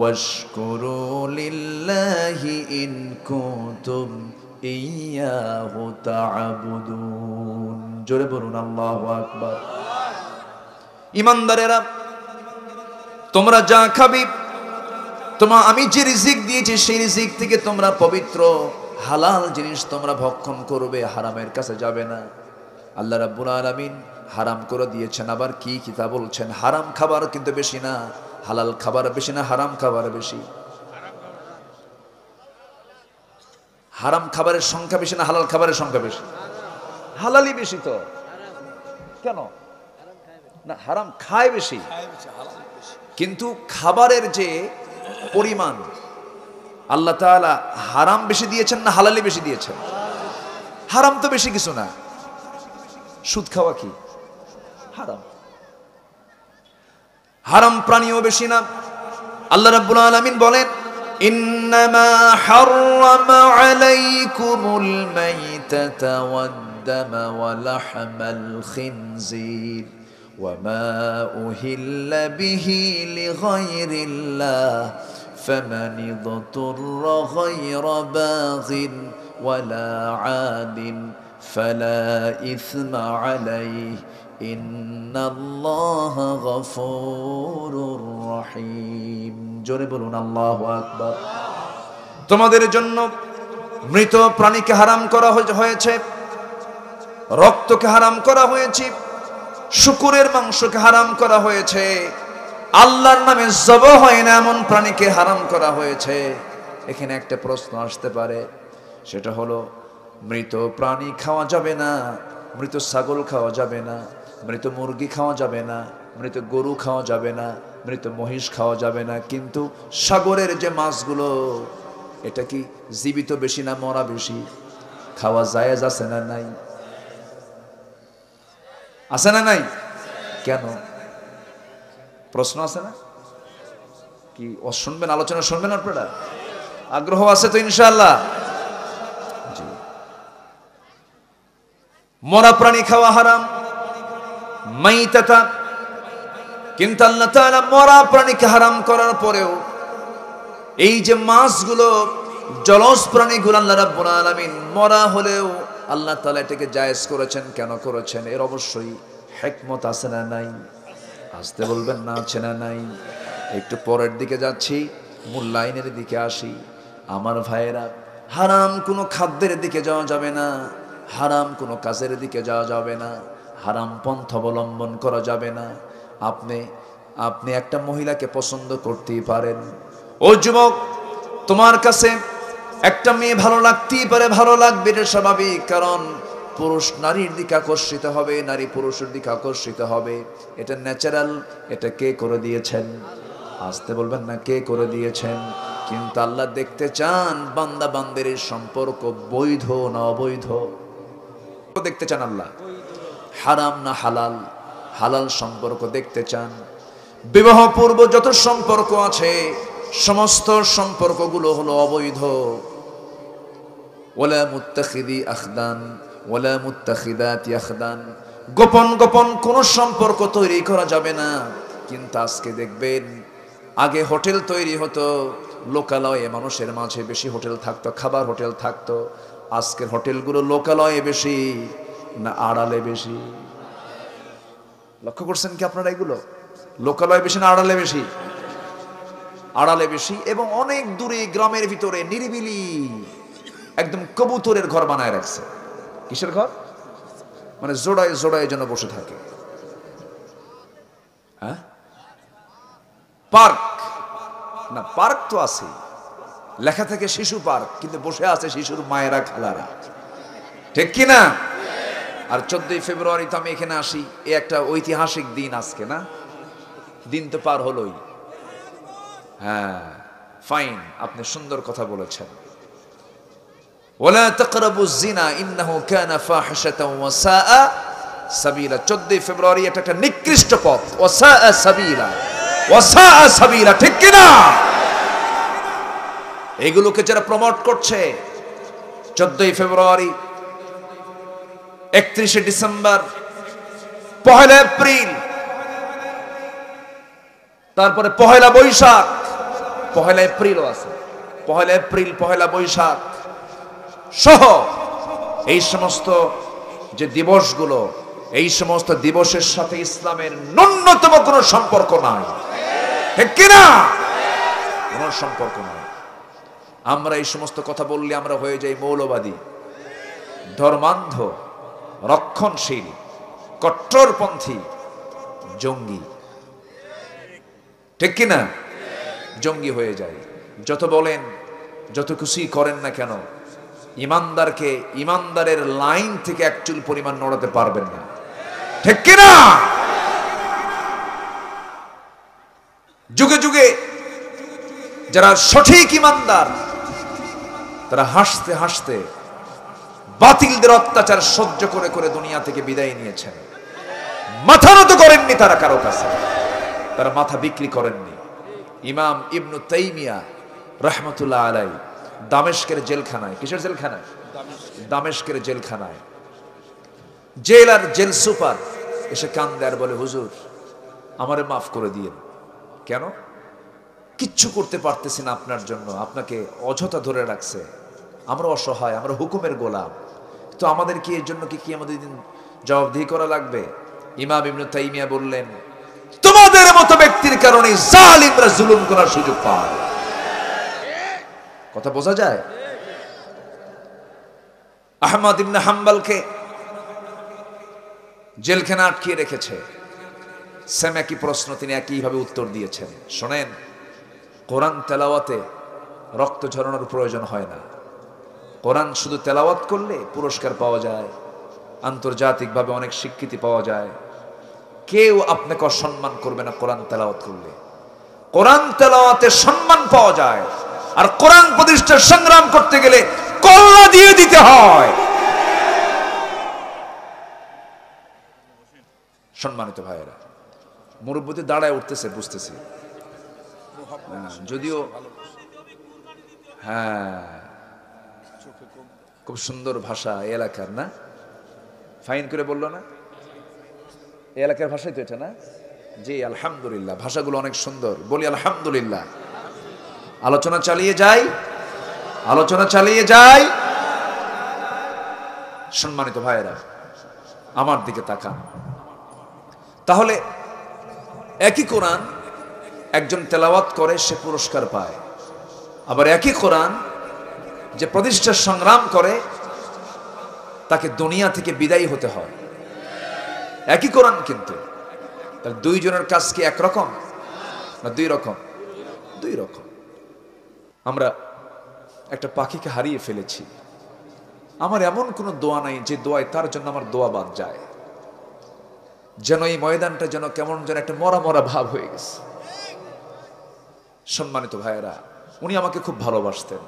ওয়াশকুরু লিল্লাহি ইন কুনতুম ইয়্যাহু তা'বুদুন। জোরে বলুন আল্লাহু আকবার। ইমানদারেরা, তোমরা যা খাবে, তোমার আমি যে রিজিক দিয়েছি সেই রিজিক থেকে তোমরা পবিত্র, হালাল জিনিস তোমরা ভক্ষণ করবে, হারামের কাছে যাবে না। আল্লাহ রাব্বুল আলামিন হারাম করে দিয়েছেন, আবার কি কিতাব বলছেন, হারাম খাবার কিন্তু বেশি না, হালাল খাবার বেশি না, হারাম খাবার বেশি। হারাম খাবারের সংখ্যা বেশি না হালাল খাবারের সংখ্যা বেশি? হালালই বেশি তো। কেন না? হারাম খায় বেশি, কিন্তু খাবারের যে পরিমাণ আল্লাহ তাআলা হারাম বেশি দিয়েছেন না হালালি বেশি দিয়েছেন? হারাম তো বেশি কিছু না। সুদ খাওয়া কি হারাম? হারাম প্রাণীও বেশি না। আল্লাহ রাব্বুল আলামিন বলেন, ইন্নামা হাররামা আলাইকুমুল মাইতাতা ওয়াদ-দামা ওয়া লাহমাল খিনজির ওয়া মা উহিল্লা বিহি লিগাইরিল্লাহ ফামান ইদতুররা গায়রা বাগিন ওয়ালা আদিন ফালা ইসমা আলাইহি ইন্নাল্লাহা গফুরুর রহিম। জোরে বলুন আল্লাহু আকবার। তোমাদের জন্য মৃত প্রাণীকে হারাম করা হয়েছে, রক্তকে হারাম করা হয়েছে, শুকুরের মাংসকে হারাম করা হয়েছে, আল্লাহর নামে জবাহ হয় না এমন প্রাণীকে হারাম করা হয়েছে। এখানে একটা প্রশ্ন আসতে পারে, সেটা হলো মৃত প্রাণী খাওয়া যাবে না, মৃত ছাগল খাওয়া যাবে না, মৃত মুরগি খাওয়া যাবে না, মৃত গরু খাওয়া যাবে না, মৃত মহিষ খাওয়া যাবে না, কিন্তু সাগরের যে মাছগুলো, এটা কি জীবিত বেশি না মরা বেশি? খাওয়া জায়েজ আছে না নাই? আছে না নাই? কেন? প্রশ্ন আছে না? কি শুনবেন? আলোচনা শুনবেন আপনারা? আগ্রহ আছে তো ইনশাআল্লাহ? জি। মরা প্রাণী খাওয়া হারাম, মাইতাতা, কিন্তু আল্লাহ তাআলা মরা প্রাণীকে হারাম করার পরেও এই যে মাছগুলো, জলজ প্রাণীগুলো আল্লাহ রাব্বুল আলামিন মরা হলেও আল্লাহ তাআলা এটাকে জায়েজ করেছেন। কেন করেছেন? এর অবশ্যই হিকমত আছে না নাই? আসতে বলবেন না, আছে না নাই? একটু পরের দিকে যাচ্ছি, মূল লাইনের দিকে আসি। আমার ভাইয়েরা, হারাম কোনো খাদ্যের দিকে যাওয়া যাবে না, হারাম কোনো কাজের দিকে যাওয়া যাবে না, হারাম পন্থা অবলম্বন করা যাবে না। আপনি একটা মহিলাকে পছন্দ করতেই পারেন। ও যুবক, তোমার কাছে একটা মেয়ে ভালো লাগতেই পারে, ভালো লাগবে, এটা স্বাভাবিক। কারণ পুরুষ নারীর দিকে আকর্ষিত হবে, নারী পুরুষের দিকে আকর্ষিত হবে, এটা ন্যাচারাল। এটা কে করে দিয়েছেন? আসতে বলবেন না, কে করে দিয়েছেন? কিন্তু আল্লাহ দেখতে চান বান্দা বান্দের সম্পর্ক বৈধ না অবৈধ। দেখতে চান আল্লাহ, হারাম না হালাল, হালাল সম্পর্ক দেখতে চান। বিবাহ পূর্ব যত সম্পর্ক আছে সমস্ত সম্পর্কগুলো হলো অবৈধ। ওয়ালা মুত্তাখিদি আখদান ওয়ালা মুত্তাখিদাতি আখদান, গোপন গোপন কোন সম্পর্ক তৈরি করা যাবে না। কিন্তু আজকে দেখবেন, আগে হোটেল তৈরি হতো, লোকালয়ে মানুষের মাঝে বেশি হোটেল থাকতো, খাবার হোটেল থাকতো। আজকের হোটেলগুলো লোকালয়ে বেশি না আড়ালে বেশি? লক্ষ্য করছেন কি আপনারা? এগুলো লোকালয়ে বেশি না আড়ালে বেশি? আড়ালে বেশি। এবং অনেক দূরে গ্রামের ভিতরে নিরিবিলি একদম কবুতরের ঘর বানায় রাখছে। কিসের ঘর? মানে জোড়ায় জোড়ায় যেন বসে থাকে। হ্যাঁ, পার্ক না, পার্ক তো আছে, লেখা থাকে শিশু পার্ক, কিন্তু বসে আছে শিশুর মায়েরা, খালারা, ঠিক কিনা? আর 14ই ফেব্রুয়ারি তো আমি এখানে আসি, এ একটা ঐতিহাসিক দিন আজকে, না? দিন তো পার হলোই। হ্যাঁ, ফাইন, আপনি সুন্দর কথা বলেছেন। ওয়ালা তাকরাবুজ জিনা ইন্নাহু কানা ফাহিশাতাও ওয়া সাআ সাবিলা। 14ই ফেব্রুয়ারি এটা একটা নিকৃষ্ট পথ, ওয়া সাআ সাবিলা, ওয়া সাআ সাবিলা, ঠিক কি না? এগুলোকে যারা প্রমোট করছে, 14ই ফেব্রুয়ারি, 31শে ডিসেম্বর, 1 এপ্রিল, তারপরে 1 বৈশাখ, 1 এপ্রিলও আছে, 1 এপ্রিল, 1 বৈশাখ সহ এই সমস্ত যে দিবসগুলো, এই সমস্ত দিবসের সাথে ইসলামের ন্যূনতম কোনো সম্পর্ক নাই, ঠিক কিনা? কোনো সম্পর্ক নাই। আমরা এই সমস্ত কথা বললে আমরা হয়ে যাই মৌলবাদী, ধর্মান্ধ, রক্ষণশীল, কট্টরপন্থী, জঙ্গি, ঠিক কিনা? জঙ্গি হয়ে যায়। যত বলেন, যত কিছুই করেন না কেন, ইমানদারকে ইমানদারের লাইন থেকে এক চুল পরিমাণ নড়াতে পারবেন না, ঠিক কিনা? যুগে যুগে যারা সঠিক ইমানদার, তারা হাসতে হাসতে বাতিলদের অত্যাচার সহ্য করে করে দুনিয়া থেকে বিদায় নিয়েছেন। মাথা নত করেননি তারা কারো কাছে, তারা মাথা বিক্রি করেননি। ইমাম ইবনু তাইমিয়া রাহমাতুল্লাহ আলাইহি দামেস্কের জেলখানায়, কিসের জেলখানায়? দামেস্কের জেলখানায়, জেল আর জেল সুপার এসে কান্দে আর বলে, হুজুর আমারে মাফ করে দিয়েন। কেন? কিচ্ছু করতে পারতেছি না আপনার জন্য, আপনাকে অযথা ধরে রাখছে, আমরা অসহায়, আমরা হুকুমের গোলাম, তো আমাদের কি এর জন্য কি আমাদের দিন জবাবদিহি করা লাগবে? ইমাম ইবনে তাইমিয়া বললেন, তোমাদের মতো ব্যক্তির কারণে জালিমরা জুলুম করার সুযোগ পায়। কথা বোঝা যায়? আহমদ ইবনে হাম্বলকে জেলখানা আটকিয়ে রেখেছে, সেম একই প্রশ্ন, তিনি একইভাবে উত্তর দিয়েছেন। শোনেন, কোরআন তেলাওয়াতে রক্ত ঝরানোর প্রয়োজন হয় না। কোরআন শুধু তেলাওয়াত করলে পুরস্কার পাওয়া যায়, আন্তর্জাতিকভাবে অনেক স্বীকৃতি পাওয়া যায়। কেউ আপনাকে অসম্মান করবে না কোরআন তেলাওয়াত করলে। কোরআন তেলাওয়াতে সম্মান পাওয়া যায়, আর কোরআন প্রতিষ্ঠার সংগ্রাম করতে গেলে কল্লা দিয়ে দিতে হয়। সম্মানিত ভাইয়েরা, মুরব্বী দাঁড়ায় উঠতেছে, বুঝতেছি, যদিও হ্যাঁ খুব সুন্দর ভাষা এই এলাকার, না? ফাইন করে বললো না? এই এলাকার ভাষাই তো এটা, না? জি, আলহামদুলিল্লাহ, ভাষাগুলো অনেক সুন্দর, বলি আলহামদুলিল্লাহ। আলোচনা চালিয়ে যাই, আলোচনা চালিয়ে যাই। সম্মানিত ভাইয়েরা, আমার দিকে তাকান। তাহলে একই কোরআন একজন তেলাওয়াত করে, সে পুরস্কার পায়, আবার একই কোরআন যে প্রতিষ্ঠার সংগ্রাম করে, তাকে দুনিয়া থেকে বিদায়ী হতে হয়। একই কোরআন, কিন্তু তার দুইজনের কাজ কি একরকম না দুই রকম? দুই রকম। আমরা একটা পাখিকে হারিয়ে ফেলেছি, আমার এমন কোনো দোয়া নাই যে দোয়ায় তার জন্য আমার দোয়া বাদ যায়। যেন এই ময়দানটা যেন কেমন যেন একটা মরা মরা ভাব হয়ে গেছে। সম্মানিত ভাইয়েরা, উনি আমাকে খুব ভালোবাসতেন।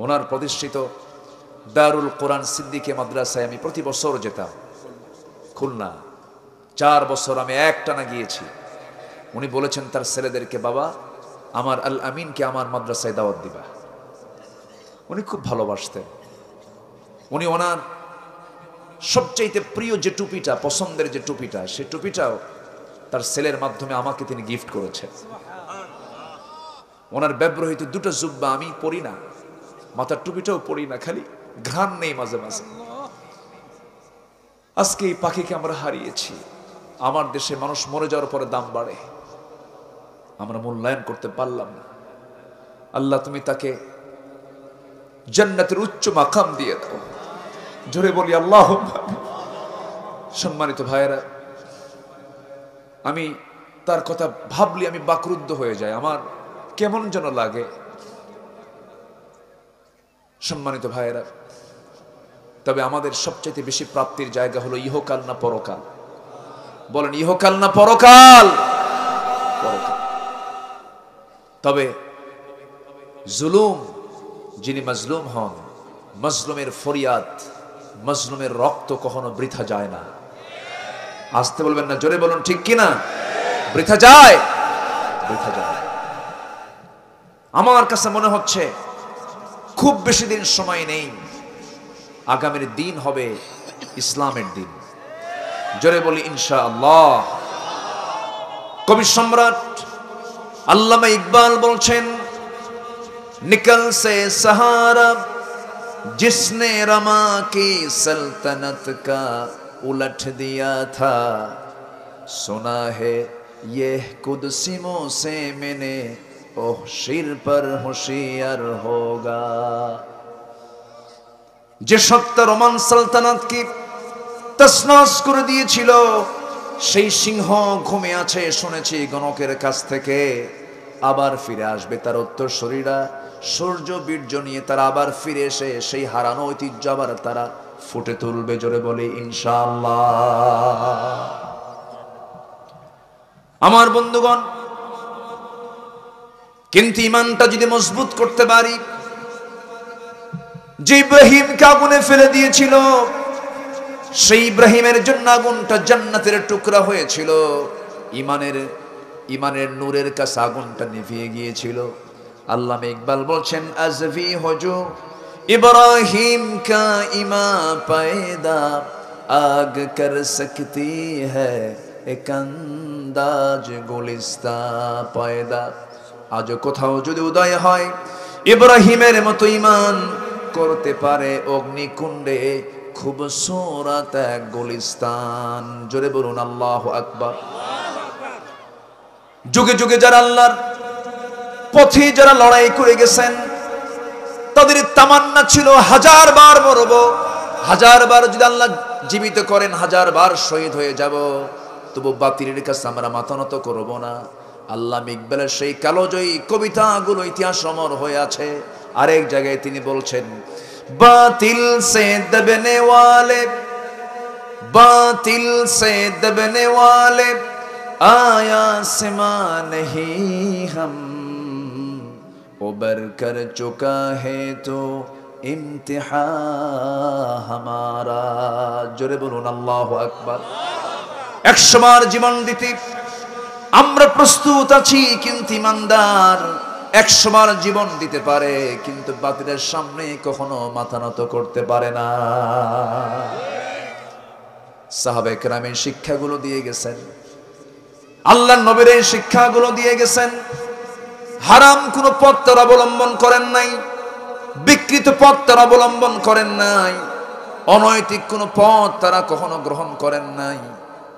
ওনার প্রতিষ্ঠিত দারুল কোরআন সিদ্দিকে মাদ্রাসায় আমি প্রতি বছর যেতাম, খুলনা। 4 বছর আমি একটানা গিয়েছি। উনি বলেছেন তার ছেলেদেরকে, বাবা আমার আল আমিনকে আমার মাদ্রাসায় দাওয়াত দিবা। উনি খুব ভালোবাসতেন। উনি ওনার সবচাইতে প্রিয় যে টুপিটা, পছন্দের যে টুপিটা, সে টুপিটাও তার ছেলের মাধ্যমে আমাকে তিনি গিফট করেছেন। ওনার ব্যবহৃত দুটো জুব্বা আমি পরি না, মাথার টুপিটাও পরি না, খালি ঘ্রাণ নেই মাঝে মাঝে। আজকে এই পাখিকে আমরা হারিয়েছি। আমার দেশে মানুষ মরে যাওয়ার পরে দাম বাড়ে, আমরা মূল্যায়ন করতে পারলাম না। আল্লাহ তুমি তাকে জান্নাতের উচ্চ মাকাম দিয়ে দাও, জোরে বলি আল্লাহ। সম্মানিত ভাইয়েরা, আমি তার কথা ভাবলে আমি বাকরুদ্ধ হয়ে যাই, আমার কেমন যেন লাগে। সম্মানিত ভাইয়েরা, তবে আমাদের সবচেয়ে বেশি প্রাপ্তির জায়গা হলো ইহকাল না পরকাল? বলেন ইহকাল না পরকাল? পরকাল। তবে জুলুম, যিনি মাজলুম হন, মাজলুমের ফরিয়াদ, মাজলুমের রক্ত কখনো বৃথা যায় না। আসতে বলবেন না, জোরে বলুন ঠিক কিনা? বৃথা যায়? বৃথা যায়। আমার কাছে মনে হচ্ছে খুব বেশি দিন সময় নেই, আগামীর দিন হবে ইসলামের দিন। জোরে বলি ইনশাআল্লাহ। কবি সম্রাট আল্লামা ইকবাল বলছেন, निकल से सहारा जिसने रमा की सल्तनत का उलट दिया था, सुना है ये कुदसिमों से मैंने ओह शिर पर होशियार होगा। যে সত্য রোমান সালতানাতকে তছনছ করে দিয়েছিল, সেই সিংহ ঘুমে আছে শুনেছি গণকের কাছ থেকে। আবার ফিরে আসবে তার উত্তরসূরিরা, সূর্য বীর্য নিয়ে তারা আবার ফিরে এসে সেই হারানো ঐতিহ্য আবার তারা ফুটে তুলবে। জোরে বলি ইনশাআল্লাহ। আমার বন্ধুগণ, কিন্তু ইমানটা যদি মজবুত করতে পারি, যে ইব্রাহিমকে আগুনে ফেলে দিয়েছিল, সেই ইব্রাহিমের জন্য আগুনটা জান্নাতের টুকরা হয়েছিল। ইমানের নূরের কাছে আগুনটা নিভিয়ে গিয়েছিল। আল্লামা ইকবাল বলছেন, আজভি হজু ইব্রাহিম কা ইমা পয়দা আগ কর সকতি হ্যায় এক আন্দাজ গুলিস্তা পয়দা। আজ কোথাও যদি উদয় হয় ইব্রাহিমের মতো ইমান করতে পারে অগ্নিকুণ্ডে খুবসুরত এক গুলিস্তান। জোরে বলুন আল্লাহু আকবার। যুগে যুগে যারা আল্লাহর পথে যারা লড়াই করে গেছেন, তাদের তামান্না ছিল 1000 বার মরব, 1000 বার যদি আল্লাহ জীবিত করেন 1000 বার শহীদ হয়ে যাব, তবু বাতিলের কাছে আমরা মাথা নত করব না। আল্লামা ইকবালের সেই কালোজয়ী কবিতাগুলো ইতিহাস অমর হয়ে আছে। আরেক জায়গায় তিনি বলছেন, বাতিল সে দবনে ওয়ালে, বাতিল সে দবনে ওয়ালে आया सिमा नहीं हम उबर कर चुका है तो इम्तिहा हमारा। জোরে বলুন আল্লাহু আকবার। 100 বার জীবন দিতে আমরা প্রস্তুত আছি, কিন্তু ইমানদার 100 বার জীবন দিতে পারে, কিন্তু বাতিলের সামনে কখনো মাথা নত করতে পারে না। সাহাবায়ে কেরামের শিক্ষাগুলো দিয়ে গেছেন, আল্লাহর নবীর এই শিক্ষাগুলো দিয়ে গেছেন। হারাম কোনো পথ তারা অবলম্বন করেন নাই, বিকৃত পথ তারা অবলম্বন করেন নাই, অনৈতিক কোনো পথ তারা কখনো গ্রহণ করেন নাই।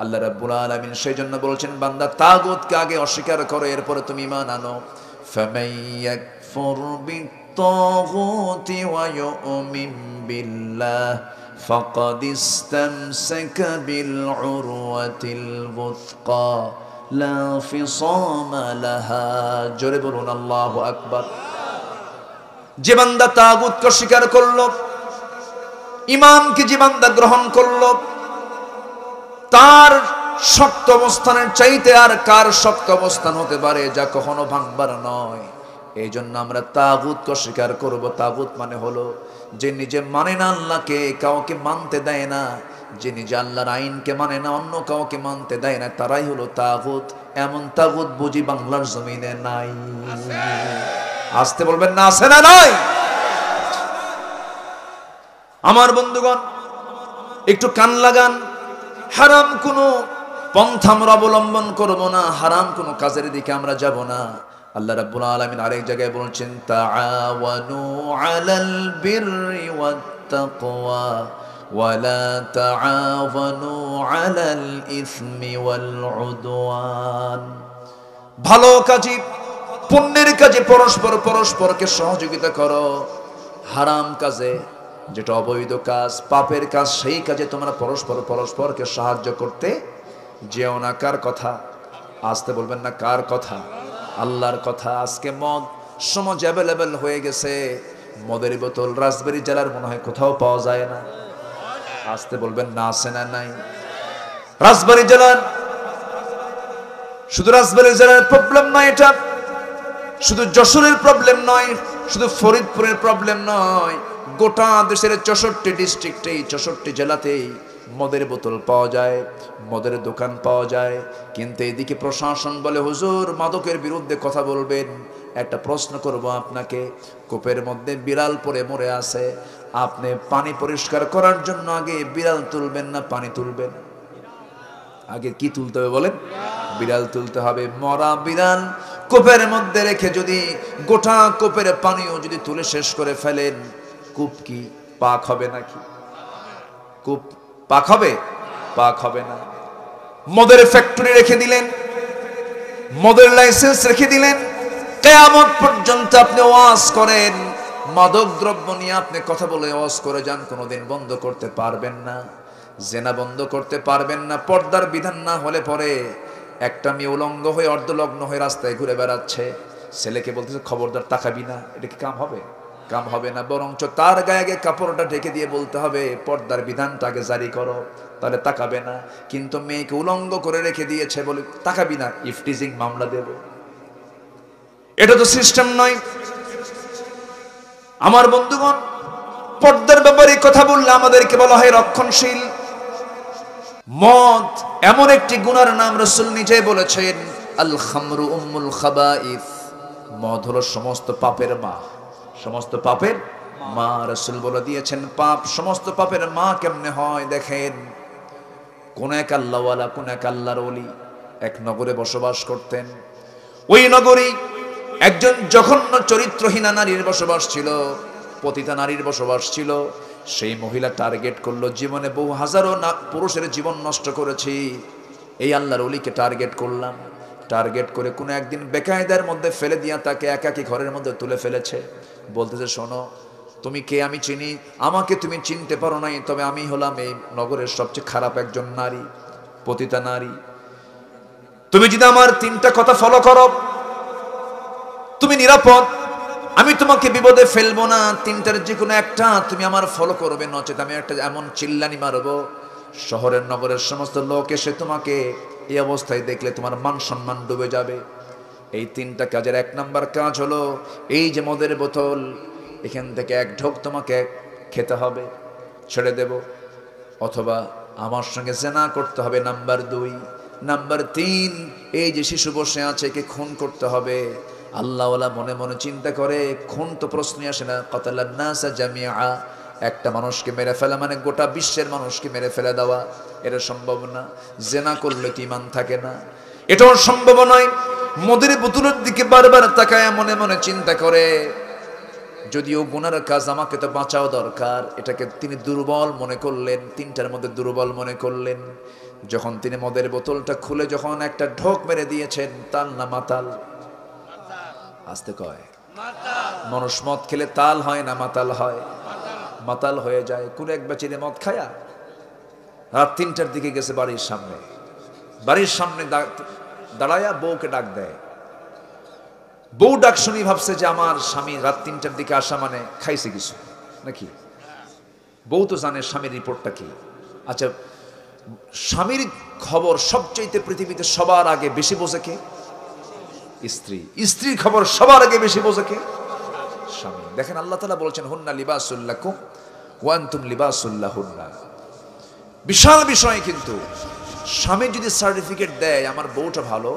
আল্লাহ রাব্বুল আলামিন সেই জন্য বলছেন, বান্দা তাগুতকে আগে অস্বীকার করো, এরপরে তুমি ঈমান আনো। ফামাইয়াকফুর বিত-তাগুতি ওয়া ইউমিন বিল্লাহ ফাকাদ ইসতামসাকা বিল উরওয়াতিল বুথকা লা ফিসামা লাহা। জোরে বলুন আল্লাহু আকবার। যে বান্দা তাগুতকে স্বীকার করলো, ঈমানকে যে বান্দা গ্রহণ করলো, তার শক্ত অবস্থানের চাইতে আর কার শক্ত অবস্থান হতে পারে যা কখনো ভাঙবার নয়। এই জন্য আমরা তাগুতকে স্বীকার করব। তাগুত মানে হলো যে নিজে মানে না আল্লাহকে, কাউকে মানতে দেয় না, যে নিজে আল্লাহর আইনকে মানে না, অন্য কাউকে মানতে দেয় না, তারাই হলো তাগুত। এমন তাগুত বুঝি বাংলার জমিনে নাই? আসতে বলবেন না, আছে না নাই? আমার বন্ধুগণ, একটু কান লাগান। হারাম কোনো পন্থা আমরা অবলম্বন করব না, হারাম কোনো কাজের দিকে আমরা যাব না। আল্লাহ রাব্বুল আলামিন আরেক জায়গায় বলছেন, তাআওয়ানু আলাল বিররি ওয়াত তাকওয়া ওয়ালা তাআওয়ানু আলাল ইসমি ওয়াল উদওয়ান। ভালো কাজে, পুণ্যের কাজে পরস্পরকে সহযোগিতা করো, হারাম কাজে, যেটা অবৈধ কাজ, পাপের কাজ, সেই কাজে তোমরা পরস্পরকে সাহায্য করতে যেও না। কার কথা? আসতে বলবেন না, কার কথা? আল্লাহর কথা। আজকে মদ সমাজ অ্যাভেলেবেল হয়ে গেছে, মদের বোতল রাজবাড়ী জেলার মনে হয় কোথাও পাওয়া যায় না। আসতে বলবেন না, আছে না নাই? রাজবাড়ী জেলার, শুধু রাজবাড়ী জেলার প্রবলেম নয় এটা, শুধু যশোরের প্রবলেম নয়, শুধু ফরিদপুরের প্রবলেম নয়, গোটা দেশের 64 ডিস্ট্রিক্টেই, 64 জেলাতেই মদের বোতল পাওয়া যায়, মদের দোকান পাওয়া যায়। কিন্তু এদিকে প্রশাসন বলে, হুজুর মাদকের বিরুদ্ধে কথা বলবেন। একটা প্রশ্ন করব আপনাকে, কূপের মধ্যে বিড়াল পড়ে মরে আছে, আপনি পানি পরিষ্কার করার জন্য আগে বিড়াল তুলবেন না পানি তুলবেন? আগে কি তুলতে হবে বলেন? বিড়াল তুলতে হবে। মরা বিড়াল কূপের মধ্যে রেখে যদি গোটা কূপের পানিও যদি তুলে শেষ করে ফেলেন, কূপ কি পাক হবে নাকি? কূপ পাক হবে? পাক হবে না। মদের ফ্যাক্টরি রেখে দিলেন, মদের লাইসেন্স রেখে দিলেন, কিয়ামত পর্যন্ত আপনি ওয়াজ করেন, মাদক দ্রব্য নিয়ে আপনি কথা বলে ওয়াজ করে যান, কোনোদিন বন্ধ করতে পারবেন না। জেনা বন্ধ করতে পারবেন না। পর্দার বিধান না হলে পরে একটা মেয়ে উলঙ্গ হয়ে অর্ধলগ্ন হয়ে রাস্তায় ঘুরে বেড়াচ্ছে, ছেলেকে বলতেছে খবরদার তাকাবি না, এটা কি কাম হবে? কাম হবে না। বরঞ্চ তার গায়ে আগে কাপড়টা ঢেকে দিয়ে বলতে হবে পর্দার বিধানটা আগে জারি করো, তাহলে তাকাবে না। কিন্তু মেয়েকে উলঙ্গ করে রেখে দিয়েছে বলে তাকাবি না, ইফটিজিং মামলা দেব। এটা তো সিস্টেম নয়। আমার বন্ধুগণ, পর্দার ব্যাপারে কথা বললে আমাদেরকে বলা হয় রক্ষণশীল। মদ এমন একটি গুনার নাম, রাসূল নিজে বলেছেন, আল খামরু উম্মুল খাবাইস। মদ হলো সমস্ত পাপের মা, সমস্ত পাপের মা। রাসূল বলে দিয়েছেন পাপ, সমস্ত পাপের মা কেমনে হয় দেখেন। কোন এক আল্লাহওয়ালা, কোন এক আল্লাহর ওলি এক নগরে বসবাস করতেন। ওই নগরী একজন জঘন্য চরিত্রহীনা নারীর বসবাস ছিল, পতিতা নারীর বসবাস ছিল। সেই মহিলা টার্গেট করলো, জীবনে বহু হাজারো পুরুষের জীবন নষ্ট করেছি, এই আল্লাহর ওলিকে টার্গেট করলাম। টার্গেট করে কোনো একদিন বেকায়দার মধ্যে ফেলে দিয়া তাকে একাকী ঘরের মধ্যে তুলে ফেলেছে। বলতেছে, শোনো তুমি কে আমি চিনি, আমাকে তুমি চিনতে পারো নাই, তবে আমি হলাম এই নগরের সবচেয়ে খারাপ একজন নারী, পতিতা নারী। তুমি যদি আমার 3টা কথা ফলো করো তুমি নিরাপদ, আমি তোমাকে বিপদে ফেলবো না। 3টার যে কোনো একটা তুমি আমার ফলো করবে, নচেত আমি একটা এমন চিল্লানি মারবো, শহরের নগরের সমস্ত লোক এসে তোমাকে এই অবস্থায় দেখলে তোমার মান সম্মান ডুবে যাবে। এই 3টা কাজের 1 নাম্বার কাজ হলো, এই যে মদের বোতল, এখান থেকে এক ঢোক তোমাকে খেতে হবে, ছেড়ে দেব, অথবা আমার সঙ্গে জেনা করতে হবে। নাম্বার 2। নাম্বার 3, এই যে শিশু বসে আছে একে খুন করতে হবে। আল্লাহওয়ালা মনে মনে চিন্তা করে, খুন তো প্রশ্নই আসে না। কাতালান নাসা জামিআ, একটা মানুষকে মেরে ফেলা মানে গোটা বিশ্বের মানুষকে মেরে ফেলে দেওয়া, এটা সম্ভব না। জেনা করলে কি ঈমান থাকে না? এটাও সম্ভব নয়। মদের বোতলের দিকে বারবার তাকায় মনে মনে চিন্তা করে, যদিও গুনার কাজ, আমাকে তো বাঁচাও দরকার। এটাকে তিনি দুর্বল মনে করলেন, 3টার মধ্যে দুর্বল মনে করলেন। যখন তিনি মদের বোতলটা খুলে যখন একটা ঢোক মেরে দিয়েছেন, তাল না মাতাল? আসতে কয়, মানুষ মদ খেলে তাল হয় না মাতাল হয়? মাতাল হয়ে যায়। কোন এক বেচারে মদ খায়া রাত 3টার দিকে গেছে বাড়ির সামনে, বাড়ির সামনে দাঁড়ায়া বউকে ডাক দেয়। বউ ডাক শুনি ভাবছে যে আমার স্বামী রাত 3টার দিকে আসা মানে খাইছে কিছু নাকি। বউ তো জানে স্বামীর রিপোর্টটা কি। আচ্ছা, স্বামীর খবর সবচাইতে পৃথিবীতে সবার আগে বেশি বোঝে কে? স্ত্রী। স্ত্রীর খবর সবার আগে বেশি বোঝে কে? স্বামী। দেখেন আল্লাহ তাআলা বলছেন, হুন্না লিবাসুল লাকুম ওয়া আনতুম লিবাসুল লাহুন্না। বিশাল বিষয়। কিন্তু স্বামী যদি সার্টিফিকেট দেয় আমার বউটা ভালো,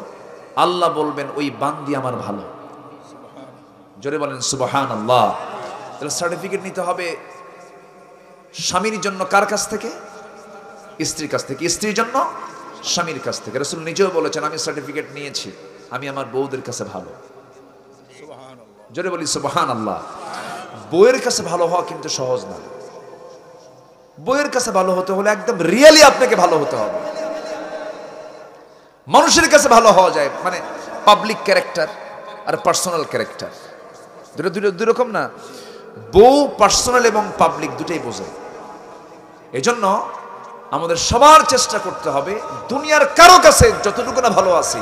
আল্লাহ বলবেন ওই বান্দি আমার ভালো। জোরে বলেন সুবহানাল্লাহ। তাহলে সার্টিফিকেট নিতে হবে স্বামীর জন্য কার কাছ থেকে? স্ত্রীর কাছ থেকে, স্ত্রীর জন্য স্বামীর কাছ থেকে। রাসূল নিজেও বলেছেন, আমি সার্টিফিকেট নিয়েছি, আমি আমার বউদের কাছে ভালো। জোরে বলি সুবহানাল্লাহ। বউয়ের কাছে ভালো হওয়া কিন্তু সহজ না। বউয়ের কাছে ভালো হতে হলে একদম রিয়েলি আপনাকে ভালো হতে হবে। মানুষের কাছে ভালো হওয়া যায়, মানে পাবলিক ক্যারেক্টার আর পার্সোনাল ক্যারেক্টার দুই রকম না। বউ পার্সোনাল এবং পাবলিক দুটোই বোঝে। এজন্য আমাদের সবার চেষ্টা করতে হবে দুনিয়ার কারো কাছে যতটুকু না ভালো আছি,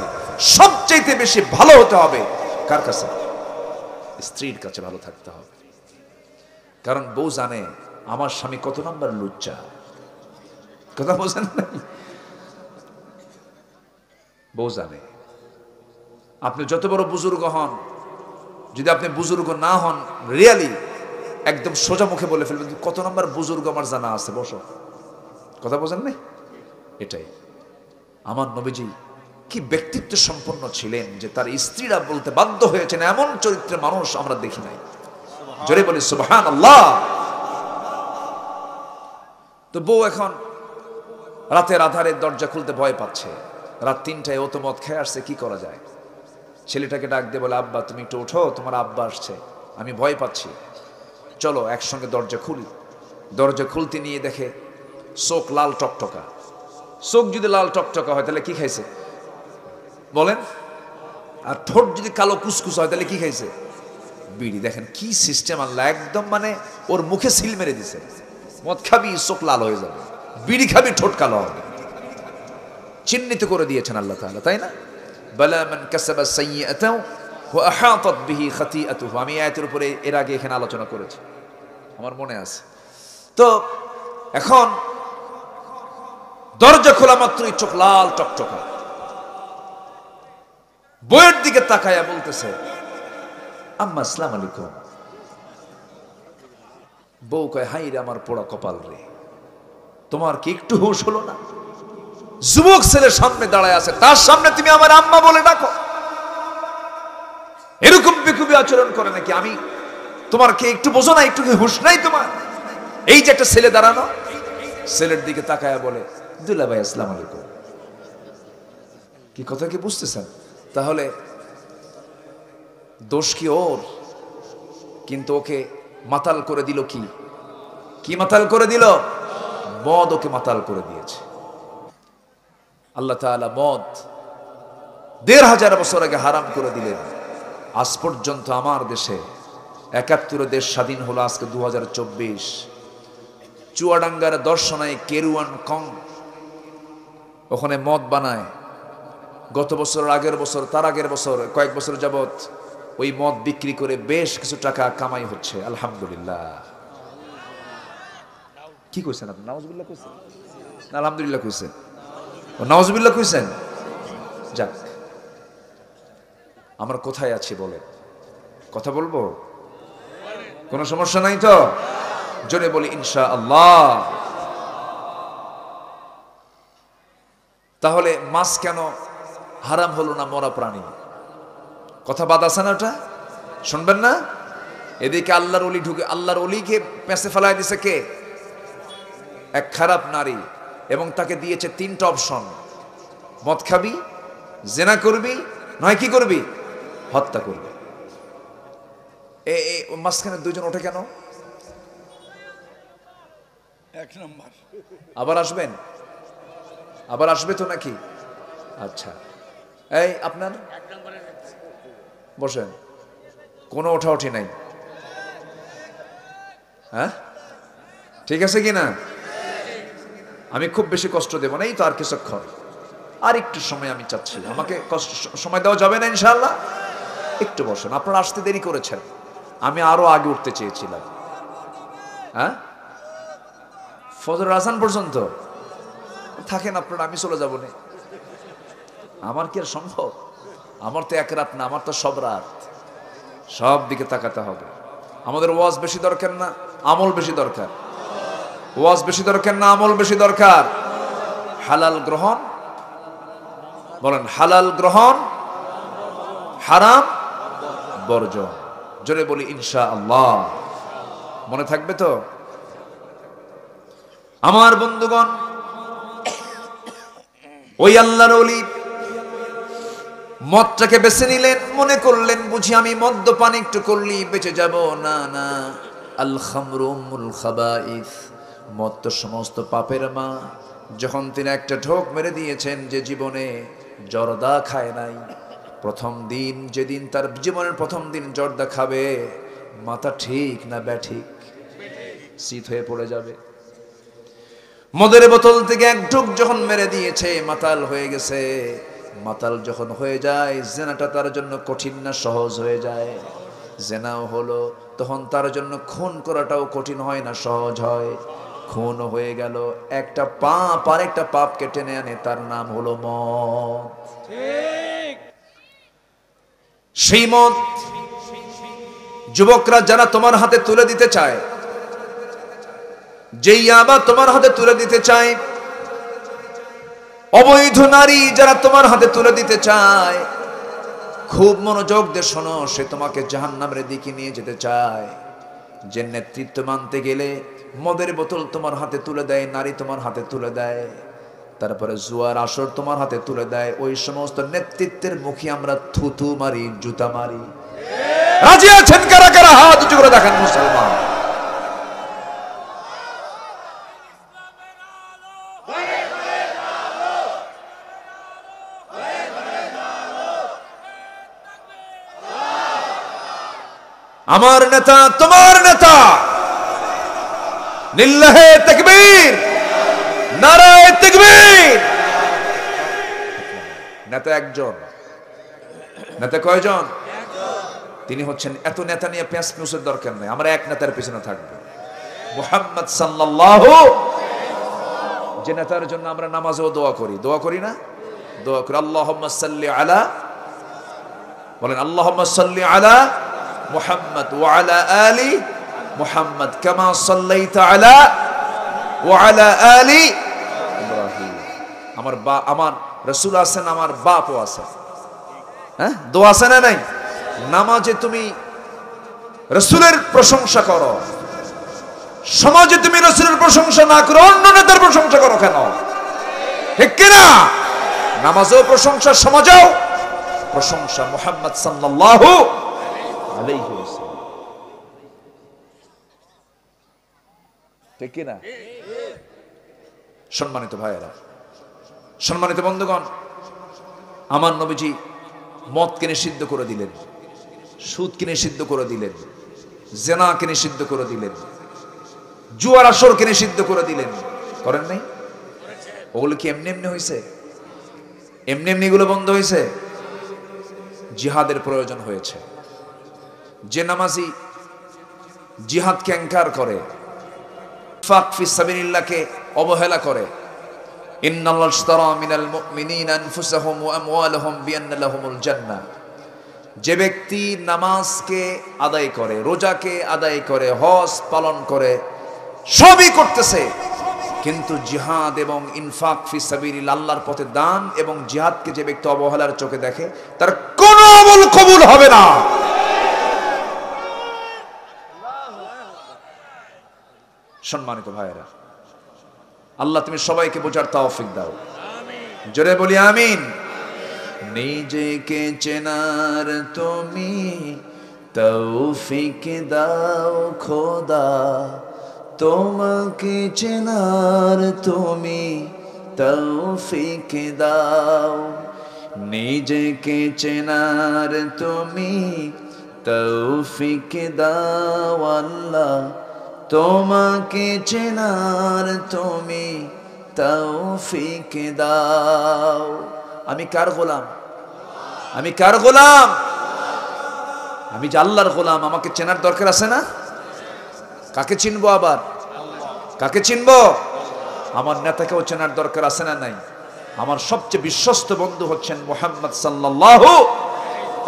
সবচাইতে বেশি ভালো হতে হবে কার কাছে? স্ত্রীর কাছে ভালো থাকতে হবে। কারণ বউ জানে আমার স্বামী কত নাম্বার লুচ্চা। কথা বোঝেন না? বউ জানে। আপনি যত বড় বুজুর্গ হন, যদি আপনি বুজুর্গ না হন, রিয়ালি একদম সোজা মুখে বলে ফেলবেন কত নাম্বার বুজুর্গ আমার জানা আছে, বসো। কথা বোঝেন না? এটাই আমার নবীজি কি ব্যক্তিত্ব সম্পন্ন ছিলেন যে তার স্ত্রীরা বলতে বাধ্য হয়েছেন, এমন চরিত্রের মানুষ আমরা দেখি নাই। জোরে বলি সুবহানাল্লাহ। তো বউ এখন রাতের আধারে দরজা খুলতে ভয় পাচ্ছে। রাত 3টায় ও তো মদ খেয়ে আসছে, কি করা যায়? ছেলেটাকে ডাক দিয়ে বলে, আব্বা তুমি একটু ওঠো, তোমার আব্বা আসছে, আমি ভয় পাচ্ছি, চলো একসঙ্গে দরজা খুলি। দরজা খুলতে নিয়ে দেখে চোখ লাল টকটকা। চোখ যদি লাল টকটকা হয় তাহলে কি খাইছে বলেন? আর ঠোঁট যদি কালো কুসকুস হয় তাহলে কি খাইছে? বিড়ি। দেখেন কি সিস্টেম আল্লাহ, একদম মানে ওর মুখে সিল মেরে দিছে। মদ খাবি চোখ লাল হয়ে যাবে, বিড়ি খাবি ঠোঁট কালো হবে, চিহ্নিত করে দিয়েছেন আল্লাহ তাআলা, তাই না? বালা মান কাসাবা সাইয়্যাতাও ওয়া আহাতাত বিহি খাতিআতুহু। আমি আয়াতের উপরে এর আগে এখানে আলোচনা করেছি, আমার মনে আছে। তো এখন দরজা খোলা মাত্রই চোখ লাল টকটকা। বইয়ের দিকে তাকায়া বলতেছে, আম্মা আসসালামু আলাইকুম। বউ কয়, হাই রে আমার পোড়া কপাল রে, তোমার কি একটু হুঁশ হলো না? যুবক ছেলে সামনে দাঁড়ায় আছে, তার সামনে তুমি আমার আম্মা বলে ডাকো? এরকম বেকুবি আচরণ করে নাকি? আমি তোমার কি একটু বোঝো না? একটু কি হুঁশ নাই তোমার? এই যে একটা ছেলে দাঁড়ানো, ছেলের দিকে তাকায়া বলে, দুলা ভাই আসসালামু আলাইকুম। কি কথা কি বুঝতেছেন? তাহলে দোষ কি ওর? কিন্তু ওকে মাতাল করে দিল কি? কি মাতাল করে দিল? মদ ওকে মাতাল করে দিয়েছে। আল্লাহ তাআলা মদ ১৫০০ বছর আগে হারাম করে দিলেন। আজ পর্যন্ত আমার দেশে ৭১ দেশ স্বাধীন হলো, আজকে ২০২৪। চুয়াডাঙ্গার দর্শনায় কেরুয়ান কং, ওখানে মদ বানায়। গত বছর, আগের বছর, তার আগের বছর, কয়েক বছর যাবত ওই মদ বিক্রি করে বেশ কিছু টাকা কামাই হচ্ছে, আলহামদুলিল্লাহ। কি কইছেন আপনি? নাউজুবিল্লাহ কইছেন না আলহামদুলিল্লাহ কইছেন? ও নাউজুবিল্লাহ কইছেন? যাক, আমরা কোথায় আছি বলেন? কথা বলবো? কোনো সমস্যা নাই তো? জোরে বলি ইনশাআল্লাহ। তাহলে মাছ কেন হারাম হলো না? মরা প্রাণী। কথা বাদ আছে না? ওটা শুনবেন না? এদিকে আল্লাহর ওলি ঢুকে, আল্লাহর ওলিকে পেঁচে ফেলায় দিছে কে? এক খারাপ নারী, এবং তাকে দিয়েছে 3টা অপশন, মদ খাবি, জেনা করবি, নয় কি করবি? হত্যা করবি। মাঝখানে 2জন ওঠে কেন? এক নম্বর। আবার আসবেন? আবার আসবে তো নাকি? আচ্ছা, এই আপনার বসেন, কোনো ওঠাউঠি নাই, হ্যাঁ? ঠিক আছে কি না? আমি খুব বেশি কষ্ট দেব না, এই তো আর কিছুক্ষণ, আর একটু সময় আমি চাচ্ছি। আমাকে কষ্ট সময় দেওয়া যাবে না ইনশাআল্লাহ? একটু বসেন, আপনারা আসতে দেরি করেছেন, আমি আরো আগে উঠতে চেয়েছিলাম। হ্যাঁ, ফজর আজান পর্যন্ত থাকেন আপনারা, আমি চলে যাব না। আমার কি আর সম্ভব? আমার তো এক রাত না, আমার তো সব রাত। সব দিকে তাকাতে হবে। আমাদের ওয়াজ বেশি দরকার না আমল বেশি দরকার? ওয়াজ বেশি দরকার না আমল বেশি দরকার? হালাল গ্রহণ, বলেন হালাল গ্রহণ, হারাম বর্জন। জোরে বলি ইনশাআল্লাহ। মনে থাকবে তো? আমার বন্ধুগণ, ওই আল্লাহর ওলি মদটাকে বেছে নিলেন, মনে করলেন বুঝি আমি মদ্যপান একটু করলেই বেঁচে যাব। না না, আল খামরু উম্মুল খাবাইস, মদ তো সমস্ত পাপের মা। যখন তিনি একটা ঢোক মেরে দিয়েছেন, যে জীবনে জর্দা খায় নাই, প্রথম দিন যেদিন তার জীবনের প্রথম দিন জর্দা খাবে, মাথা ঠিক না ব্যাঠিক, শীত হয়ে পড়ে যাবে। মদের বোতল থেকে এক ঢোক যখন মেরে দিয়েছে, মাতাল হয়ে গেছে। মাতাল যখন হয়ে যায়, জেনাটা তার জন্য কঠিন না সহজ হয়ে যায়? জেনাও হলো, তখন তার জন্য খুন করাটাও কঠিন হয় না সহজ হয়? খুন হয়ে গেল, একটা পাপ আর একটা পাপকে টেনে আনে, তার নাম হলো মদ। সেই মদ যুবকরা যারা তোমার হাতে তুলে দিতে চায়, যেই ইয়াবা তোমার হাতে তুলে দিতে চায়, অবৈধ নারী যারা তোমার হাতে তুলে দিতে চায়, খুব মনোযোগ দিয়ে শোনো, সে তোমাকে জাহান্নামের দিকে নিয়ে যেতে চায়। যে নেতৃত্ব মানতে গেলে মদের বোতল তোমার হাতে তুলে দেয়, নারী তোমার হাতে তুলে দেয়, তারপরে জুয়ার আসর তোমার হাতে তুলে দেয়, ওই সমস্ত নেতৃত্বের মুখে আমরা থুতু মারি, জুতা মারি। রাজি আছেন কারা কারা? হাত উঁচু করে দেখেন মুসলমান। আমার নেতা তোমার নেতা, লিল্লাহে তাকবীর, নারায়ে তাকবীর। নেতা একজন, নেতা কয়জন? তিনি হচ্ছেন, এত নেতা নিয়ে প্যাঁচ প্যাঁচের দরকার নেই, আমরা এক নেতার পিছনে থাকবো, মুহাম্মদ সাল্লাল্লাহু। যে নেতার জন্য আমরা নামাজেও দোয়া করি, দোয়া করি না? দোয়া করি আল্লাহুম্মা সাল্লি আলা, বলেন আল্লাহুম্মা সাল্লি আলা মুহাম্মদ ওয়া আলা আলি মুহাম্মদ কামা সাল্লাইতা আলা ওয়া আলা আলি ইব্রাহিম। আমার রাসূল আছেন, আমার বাপও আছে, হ্যাঁ? দোয়া আছে না নাই? নামাজে তুমি রাসূলের প্রশংসা করো, সমাজে তুমি রাসূলের প্রশংসা না করো, অন্য নেতার প্রশংসা করো কেন? ঠিক কি না? নামাজেও প্রশংসা, সমাজেও প্রশংসা, মুহাম্মদ সাল্লাল্লাহু আলাইহি ওয়াসাল্লাম। ঠিক কি না? সম্মানিত ভাইয়েরা, সম্মানিত বন্ধুগণ, আমার নবীজি মদকে নিষিদ্ধ করে দিলেন, সুদকে নিষিদ্ধ করে দিলেন, জেনাকে নিষিদ্ধ করে দিলেন, জুয়ার আসরকে নিষিদ্ধ করে দিলেন। করেন নাই? ওগুলো কি এমনি এমনি হয়েছে? এমনি এমনি এগুলো বন্ধ হয়েছে? জিহাদের প্রয়োজন হয়েছে। যে নামাজি জিহাদকে ইনকার করে, ইনফাক ফি সাবিলিল্লাহকে অবহেলা করে, ইন্নাল্লাহ ইশতারা মিনাল মুমিনিনা আনফুসাহুম ওয়া আমওয়ালাহুম বিআন্না লাহুমুল জান্নাহ। যে ব্যক্তি নামাজকে আদায় করে, রোজাকে আদায় করে, হজ পালন করে, সবই করতেছে, কিন্তু জিহাদ এবং ইনফাক ফি সাবিলিল্লাহ, আল্লাহর পথে দান এবং জিহাদকে যে ব্যক্তি অবহেলার চোখে দেখে, তার কোনো আমল কবুল হবে না। সম্মানিত ভাইয়েরা, আল্লাহ তুমি সবাইকে বোঝার তৌফিক দাও, জোরে বলি আমিন। নিজেকে চেনার তুমি তৌফিক দাও খোদা, তোমাকে চেনার তুমি তৌফিক দাও। নিজেকে চেনার তুমি তৌফিক দাও আল্লাহ, তোমাকে চেনার তুমি তৌফিক দাও। আমি কার গোলাম? আমি কার গোলাম? আমি যে আল্লাহর গোলাম, আমাকে চেনার দরকার আছে না? কাকে চিনবো? আবার কাকে চিনবো? আমার নেতাকেও চেনার দরকার আছে না নাই? আমার সবচেয়ে বিশ্বস্ত বন্ধু হচ্ছেন মুহাম্মদ সাল্লাল্লাহু,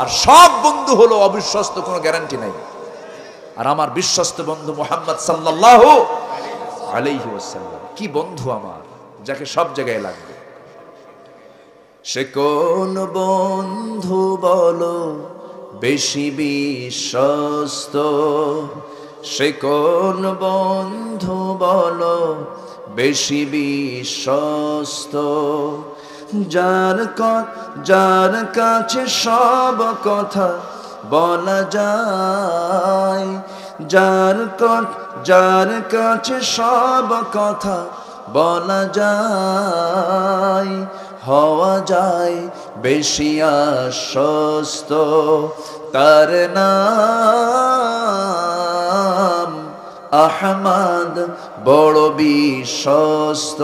আর সব বন্ধু হলো অবিশ্বস্ত, কোনো গ্যারান্টি নাই। আর আমার বিশ্বস্ত বন্ধু মুহাম্মদ সাল্লাল্লাহু আলাইহি ওয়াসাল্লাম, কি বন্ধু আমার, যাকে সব জায়গায় লাগবে। সে কোন বন্ধু বলো বেশি বিশ্বস্ত? সে কোন বন্ধু বলো বেশি বিশ্বস্ত? যার কাছে সব কথা বলা যায়, যার কাছে সব কথা বলা যায়, হওয়া যায় বেশি আশ্বস্ত, তার নাম আহমদ বড় বিশ্বস্ত।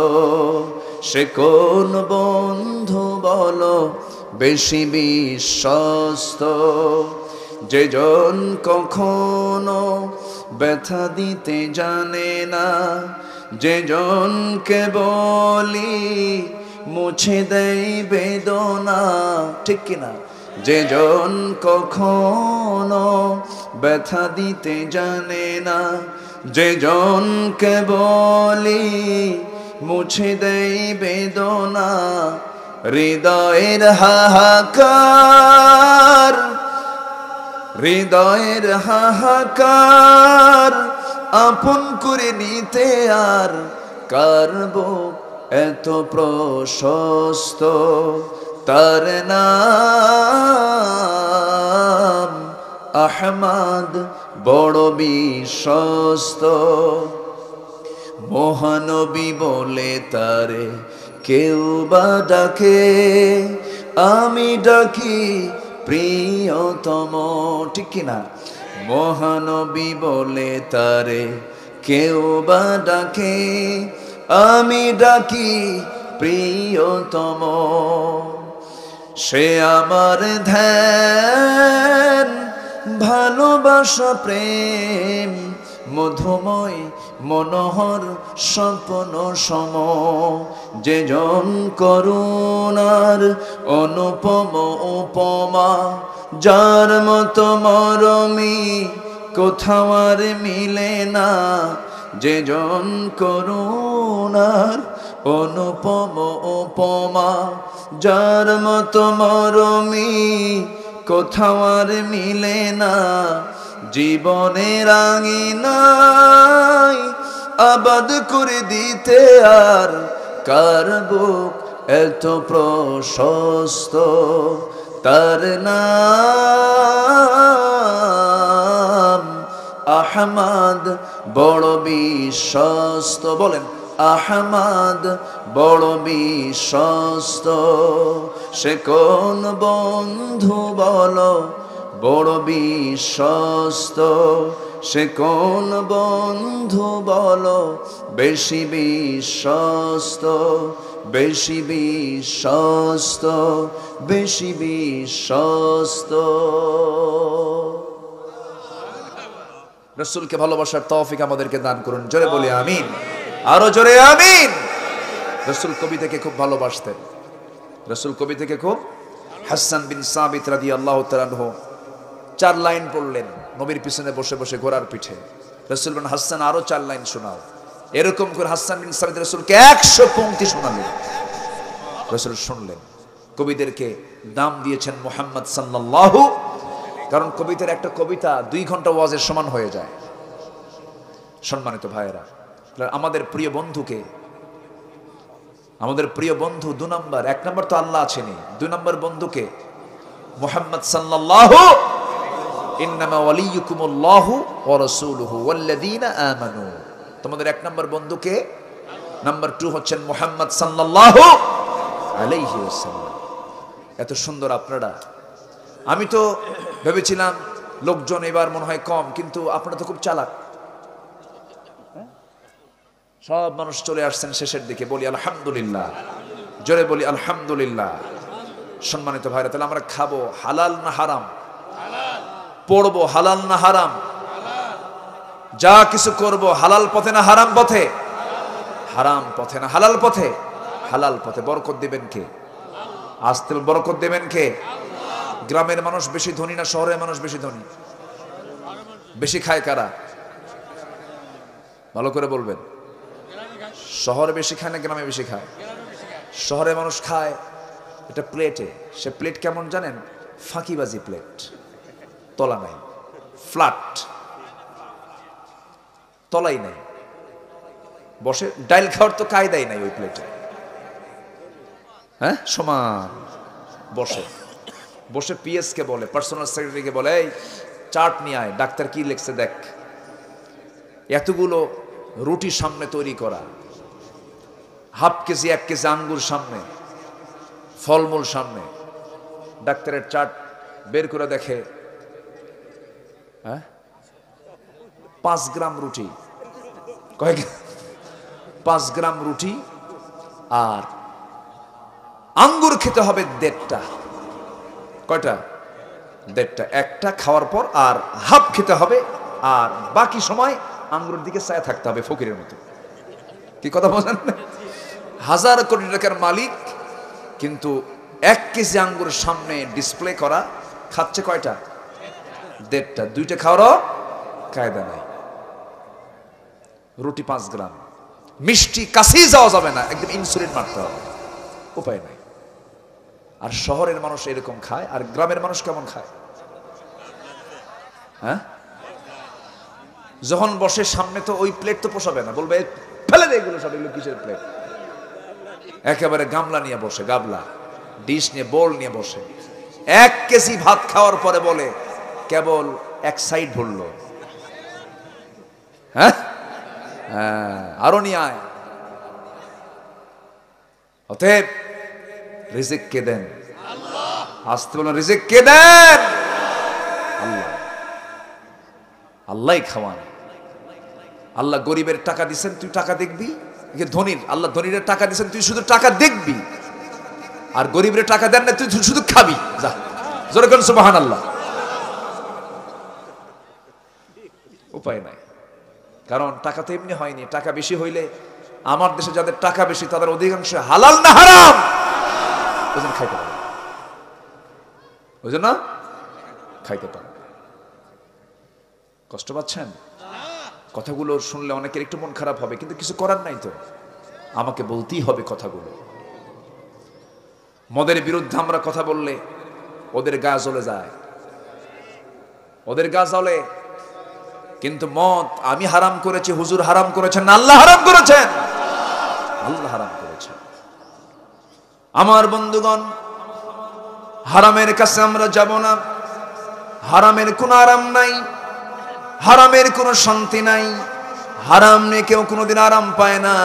সে কোন বন্ধু বলো বেশি বিশ্বস্ত, যেজন কখনো ব্যথা দিতে জানে না, যেজনকে বলি মুছে দেয় বেদনা, ঠিক কিনা? যেজন কখনো ব্যথা দিতে জানে না, যেজনকে বলি মুছে দেয় বেদনা, হৃদয়ের হাহাকার, হৃদয়ের হাহাকার আপন করে নিতে আর কারব এত প্রশস্ত, তার নাম আহমদ বড় বিশ্বস্ত। মহানবী বলে তারে কেউ বা ডাকে, আমি ডাকি প্রিয়তম, ঠিক কিনা? মহানবী বলে তারে কেউ বা ডাকে, আমি ডাকি প্রিয়তম। সে আমার ধ্যান, ভালোবাসা, প্রেম, মধুময় মনোহর স্বপ্ন সম, যেজন করুণার অনুপম উপমা, যার মতো মরমি কোথাও আর মিলে না, যেজন করুণার অনুপম উপমা, যার মতো মরমি কোথাও আর মিলে না, জীবনের আঙিনায় আবাদ করে দিতে আর কার বুক এত প্রশস্ত, তার নাম আহমদ বড় বিশ্বস্ত। বলেন আহমদ বড় বিশ্বস্ত। সে কোন বন্ধু বলো বড় বিশ্বস্ত, সে কোন বন্ধু বলো বেশি বিশ্বস্ত, বেশি বিশ্বস্ত, বেশি বিশ্বস্ত। রাসূলকে ভালোবাসার তৌফিক আমাদেরকে দান করুন, জোরে বলি আমিন, আরো জোরে আমিন। রাসূল কবিতাকে খুব ভালোবাসতেন, রাসূল কবিতাকে খুব। হাসান বিন সাবিত রাদিয়াল্লাহু তাআলা আনহু 4 লাইন পড়লেন নবীর পিছনে বসে বসে ঘোড়ার পিঠে। রাসূল বলেন হাসান আরো 4 লাইন শোনাও। এরকম করে হাসান বিন সাবিত রাসূলকে 100 পংক্তি শোনালেন। রাসূল শুনলেন। কবিদেরকে দাম দিয়েছেন মুহাম্মদ সাল্লাল্লাহু, কারণ কবিতার একটা কবিতা 2 ঘন্টা ওয়াজের সমান হয়ে যায়। সম্মানিত ভাইয়েরা, আমাদের প্রিয় বন্ধুকে, আমাদের প্রিয় বন্ধু 2 নম্বর, 1 নম্বর তো আল্লাহ আছেনই, 2 নম্বর বন্ধুকে মুহাম্মদ সাল্লাল্লাহু, ইন্নামা ওয়ালিয়ুকুমুল্লাহু ওয়া রাসূলুহু ওয়াল্লাযীনা আমানু। তোমাদের 1 নম্বর বন্ধুকে, নাম্বার 2 হচ্ছেন মুহাম্মদ সাল্লাল্লাহু আলাইহি ওয়াসাল্লাম। এত সুন্দর আপনারা। আমি তো ভেবেছিলাম লোকজন এবার মনে হয় কম, কিন্তু আপনারা তো খুব চালাক। সব মানুষ চলে আসছেন শেষের দিকে। বলি আলহামদুলিল্লাহ, জোরে বলি আলহামদুলিল্লাহ। সম্মানিত ভাইরা, তাহলে আমরা খাবো হালাল না হারাম? পড়বো হালাল না হারাম? যা কিছু করব হালাল পথে না হারাম পথে? হারাম পথে না হালাল পথে? হালাল পথে। বরকত দিবেন কে? আসতে বরকত দেবেন কে? গ্রামের মানুষ বেশি ধনী না শহরের মানুষ বেশি ধনী? বেশি খায় কারা? ভালো করে বলবেন। শহরে বেশি খায় না গ্রামে বেশি খায়? শহরের মানুষ খায় এটা প্লেটে। সে প্লেট কেমন জানেন? ফাঁকিবাজি প্লেট, তলা নাই, ফ্ল্যাট, তলাই নাই, বসে ডাইল খাওয়ার তো কায়দাই নাই ওই প্লেটে। হ্যাঁ সমান বসে বসে পিএস কে বলে, পার্সোনাল সেক্রেটারিকে বলে, এই চার্ট নিয়ে আয়, ডাক্তার কি লিখছে দেখ। এতগুলো রুটি সামনে তৈরি করা, হাফ কেজি 1 কেজি আঙ্গুর সামনে, ফলমূল সামনে, ডাক্তারের চার্ট বের করে দেখে 5 গ্রাম রুটি, কয়েক 5 গ্রাম রুটি আর আঙ্গুর খেতে হবে 1.5টা। কয়টা? 1.5টা। একটা খাওয়ার পর আর হাফ খেতে হবে, আর বাকি সময় আঙ্গুরের দিকে চায় থাকতে হবে ফকিরের মতো। কি কথা বলেন? 1000 কোটি টাকার মালিক, কিন্তু 1 কেজি আঙ্গুর সামনে ডিসপ্লে করা, খাচ্ছে কয়টা? 1.5টা। 2টা খাওয়ারও কায়দা নাই। রুটি 5 গ্রাম, মিষ্টি কাছেই যাওয়া যাবে না, একদম ইনসুলিন মারতে হবে, উপায় নাই। আর শহরের মানুষ এরকম খায়, আর গ্রামের মানুষ কেমন খায়? হ্যাঁ, যখন বসে সামনে তো ওই প্লেট তো পোষাবে না, বলবে ফেলে দে এগুলো সব, এগুলো কিসের প্লেট? একেবারে গামলা নিয়ে বসে, গামলা ডিশ নিয়ে, বোল নিয়ে বসে। 1 কেজি ভাত খাওয়ার পরে বলে কেবল 1 সাইড ভরলো। হ্যাঁ, আরো নিয়ে আয়। অতএব রিজিক কে দেন? আসতে বলেন, রিজিক কে দেন? আল্লাহ। আল্লাহই খাওয়ান। আল্লাহ গরিবের টাকা দিচ্ছেন, তুই টাকা দেখবি। ধনীর, আল্লাহ ধনীর টাকা দিচ্ছেন, তুই শুধু টাকা দেখবি। আর গরিবের টাকা দেন না, তুই শুধু খাবি। যা, জোরে করেন সুবহানাল্লাহ। উপায় নাই, কারণ টাকা তো এমনি হয়নি। টাকা বেশি হইলে, আমার দেশে যাদের টাকা বেশি তাদের অধিকাংশ হালাল না হারাম, ওজন খাইতে পারে, ওই জন্য খাইতে পারে। কষ্ট পাচ্ছেন? কথাগুলো শুনলে অনেকের একটু মন খারাপ হবে, কিন্তু কিছু করার নাই তো, আমাকে বলতেই হবে কথাগুলো। মদের বিরুদ্ধে আমরা কথা বললে ওদের গা জ্বলে যায়, ওদের গা জ্বলে। কিন্তু মদ আমি হারাম করেছি, হুজুর হারাম করেছেন না, আল্লাহ হারাম করেছেন, আল্লাহ হারাম করেছেন। আমার বন্ধুগণ, হারামের কাছে আমরা যাব না। হারামের কোনো আরাম নাই, হারামের কোনো শান্তি নাই। হারাম নিয়ে কেউ কোনোদিন আরাম পায় না।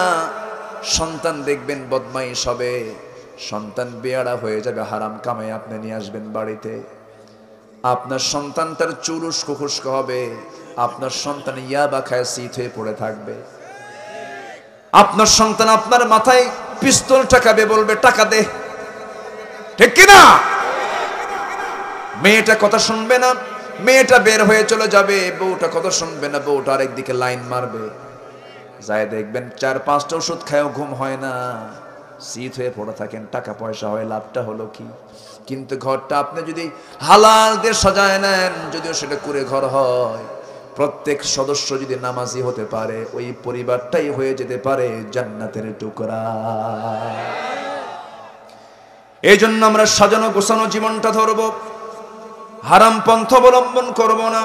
সন্তান দেখবেন বদমাইশ হবে, সন্তান বেয়াড়া হয়ে যাবে, হারাম কামাই আপনি নিয়ে আসবেন বাড়িতে। আপনার সন্তান তার চুল উস্কো খুস্কো হবে, আপনার সন্তান ইয়াবা খায় শীত হয়ে পড়ে থাকবে। আপনার সন্তান আপনার মাথায় পিস্তল ঠেকাবে, বলবে টাকা দে, ঠিক কিনা? মেয়েটা কথা শুনবে না, মেয়েটা বের হয়ে চলে যাবে। বউটা কথা শুনবে না, বউটা আরেকদিকে লাইন মারবে। যায় দেখবেন 4-5টা ওষুধ খায়ও ঘুম হয় না, শীত হয়ে পড়ে থাকেন। টাকা পয়সা হয়, লাভটা হলো কি? কিন্তু ঘরটা আপনি যদি হালাল দিয়ে সাজায় নেন, যদিও সেটা কুঁড়ে ঘর হয়, প্রত্যেক সদস্য যদি নামাজি হতে পারে, ওই পরিবারটাই হয়ে যেতে পারে জান্নাতের টুকরা। এই জন্য আমরা সাজানো গোছানো জীবনটা ধরব, হারাম পন্থা অবলম্বন করব না।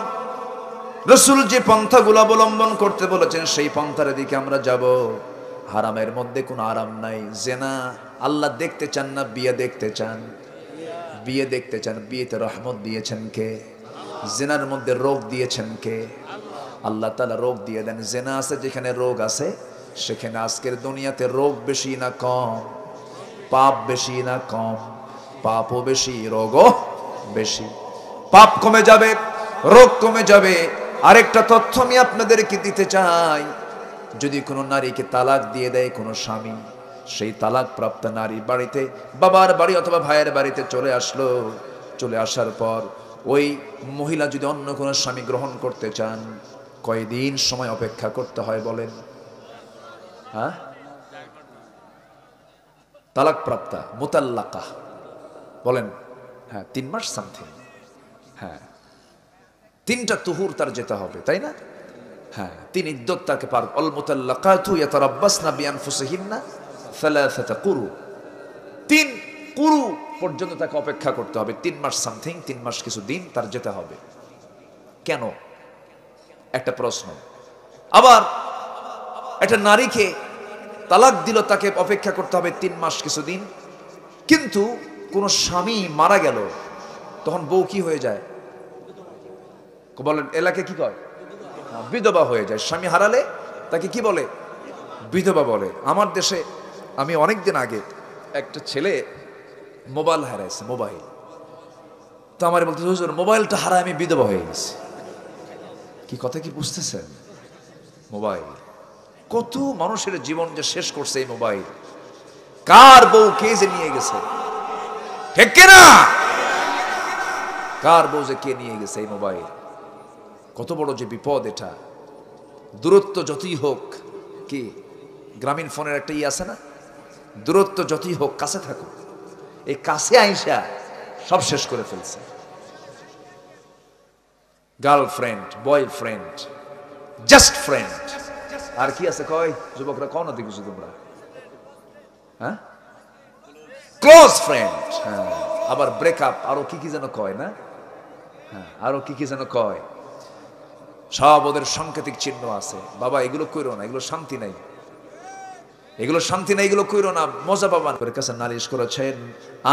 রাসূল যে পন্থাগুলো অবলম্বন করতে বলেছেন, সেই পন্থার দিকে আমরা যাব। হারামের মধ্যে কোনো আরাম নাই। জেনা আল্লাহ দেখতে চান না, বিয়ে দেখতে চান? বিয়ে দেখতে চান। বিয়েতে রহমত দিয়েছেন কে? জেনার মধ্যে রোগ দিয়েছেন কে? আল্লাহ তাআলা রোগ দিয়ে দেন। জেনা আছে যেখানে রোগ আছে, সেখানে আজকের দুনিয়াতে রোগ বেশি না কম? পাপ বেশি না কম? পাপও বেশি, রোগও বেশি। পাপ কমে যাবে, রোগ কমে যাবে। আরেকটা তথ্য আমি আপনাদেরকে দিতে চাই, যদি কোনো নারীকে তালাক দিয়ে দেয় কোনো স্বামী, সেই তালাক প্রাপ্ত নারী বাড়িতে, বাবার বাড়ি অথবা ভাইয়ের বাড়িতে চলে আসলো, চলে আসার পর ওই মহিলা যদি অন্য কোনো স্বামী গ্রহণ করতে চান, কয়দিন সময় অপেক্ষা করতে হয় বলেন? হ্যাঁ, তালাক প্রাপ্তা, মুতাল্লাকা বলেন? হ্যাঁ, 3 মাস সামথিং। হ্যাঁ, 3টা তুহুর তার যেতে হবে, তাই না? হ্যাঁ, 3 ইদ্দত তাকে পার। আল মুতাল্লাকাতু ইয়াতারাব্বাসনা বিআনফুসিহিন্না সালাসাতা কুরু। 3 কুরু পর্যন্ত তাকে অপেক্ষা করতে হবে। 3 মাস সামথিং, 3 মাস কিছু দিন তার যেতে হবে। কেন? একটা প্রশ্ন। আবার একটা নারীকে তালাক দিল, তাকে অপেক্ষা করতে হবে 3 মাস কিছু দিন। কিন্তু কোন স্বামী মারা গেল, তখন বউ কি হয়ে যায়? বলেন এলাকায় কি কয়? বিধবা হয়ে যায়। স্বামী হারালে তাকে কি বলে? বিধবা বলে। আমার দেশে আমি অনেকদিন আগে একটা ছেলে মোবাইল হারাইছে, মোবাইল। তো আমার বলতে, হুজুর মোবাইলটা হারায় আমি বিধবা হয়ে গেছি। কি কথা কি বুঝতেছেন? মোবাইল কত মানুষের জীবন যে শেষ করছে এই মোবাইল। কার বউ কে যে নিয়ে গেছে, ঠিক না? কার বউ যে কে নিয়ে গেছে এই মোবাইল। কত বড় যে বিপদ এটা। দূরত্ব যতই হোক, কি গ্রামীণ ফোনের একটা আছে না, দূরত্ব যতই হোক কাছে থাকুক, এই কাছে আইসা সব শেষ করে ফেলছে। গার্লফ্রেন্ড, বয়ফ্রেন্ড, জাস্ট ফ্রেন্ড, আর কি আছে কয় যুবকরা? কও না দেখছো তোমরা? হ্যাঁ, ক্লোজ ফ্রেন্ড। হ্যাঁ, আবার ব্রেকআপ, আরো কি কি যেন কয় না? হ্যাঁ, আরো কি কি যেন কয়। সব ওদের সাংকেতিক চিহ্ন আছে। বাবা এগুলো কইরো না, এগুলো শান্তি নাই, এগুলো শান্তি নাই, এগুলো কইরো না, মজা পাবান। ওর কাছে নালিশ করেছেন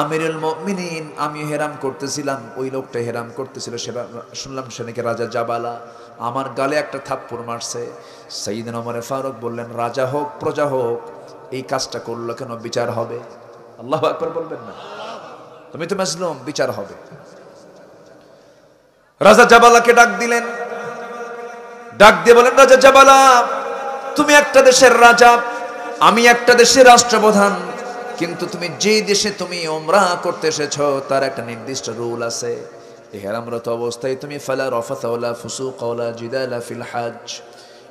আমিরুল মুমিনিন, আমি হেরাম করতেছিলাম, ওই লোকটা হেরাম করতেছিল, সেটা শুনলাম সে নাকি রাজা জাবালা, আমার গালে একটা থাপ্পড় মারছে। সাইয়েদনা ওমর ফারুক বললেন, রাজা হোক প্রজা হোক, এই কাজটা করলো কেন? বিচার হবে। আল্লাহু আকবার বলবেন না? তুমি তো মাজলুম, বিচার হবে। রাজা জাবালাকে ডাক দিলেন, ডাক দিয়ে বলেন, রাজা জাবালা, তুমি একটা দেশের রাজা, আমি একটা দেশের রাষ্ট্রপ্রধান, কিন্তু তুমি যে দেশে তুমি উমরা করতে এসেছো তার একটা নির্দিষ্ট রুল আছে। ইহরামরত অবস্থায় তুমি ফালা রাফাথা ওয়ালা ফুসুক ওয়ালা জিদালা ফিল হজ,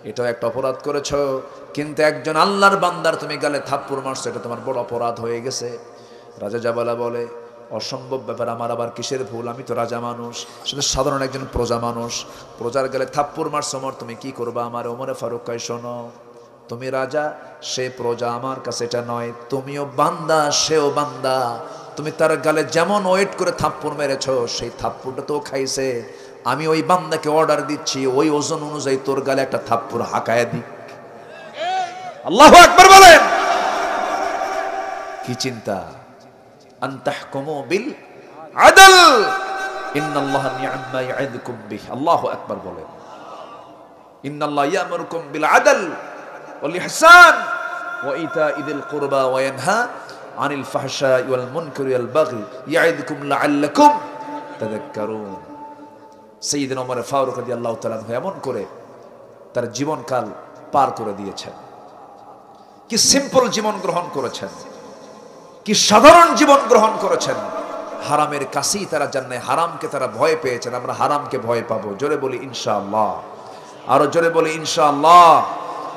এটা একটা অপরাধ করেছো, কিন্তু একজন আল্লাহর বান্দার তুমি গালে থাপ্পড় মারছো, এটা তোমার বড় অপরাধ হয়ে গেছে। রাজা জাবালা বলে, অসম্ভব ব্যাপার, আমার আবার কিসের ভুল? আমি তো রাজা মানুষ, শুধু সাধারণ একজন প্রজা মানুষ, প্রজার গালে থাপ্পড় মারছো, ওমর তুমি কি করবা? আমার ওমরে ফারুক কয়, শোনো, তুমি রাজা, সে প্রজা, আমার কাছে এটা নয়, তুমিও বান্দা, সেও বান্দা, তুমি তার গালে যেমন ওয়েট করে থাপ্পড় মেরেছো, সেই থাপ্পড়টা তো খাইছে, আমি ওই বান্দাকে অর্ডার দিচ্ছি ওই ওজন অনুযায়ী তোর গালে একটা থাপ্পড় হাঁকায় দিক। আল্লাহু আকবার বলেন। কি চিন্তা! আনতাহকুমু বিল আদল ইন্নাল্লাহা নি'আম্মা ইয়া'iদুকুম বিহি। আল্লাহু আকবার বলেন। ইন্নাল্লাহা ইয়া'মুরুকুম বিল আদল ওয়াল ইহসান ওয়া ইতা'i যিল কুরবা ওয়া ইয়ানহা আনিল ফাহশা'i ওয়াল মুনকারি ওয়াল বাগই ইয়া'iদুকুম লাআল্লাকুম তাযাক্কারুন। সাইয়েদনা ওমর ফারুক রাদিয়াল্লাহু তাআলা এমন করে তার জীবনকাল পার করে দিয়েছেন। কি সিম্পল জীবন গ্রহণ করেছেন, কি সাধারণ জীবন গ্রহণ করেছেন। হারামের কাছেই তারা জানে, হারামকে তারা ভয় পেয়েছেন। আমরা হারামকে ভয় পাবো। জোরে বলি ইনশাআল্লাহ, আরো জোরে বলি ইনশাআল্লাহ,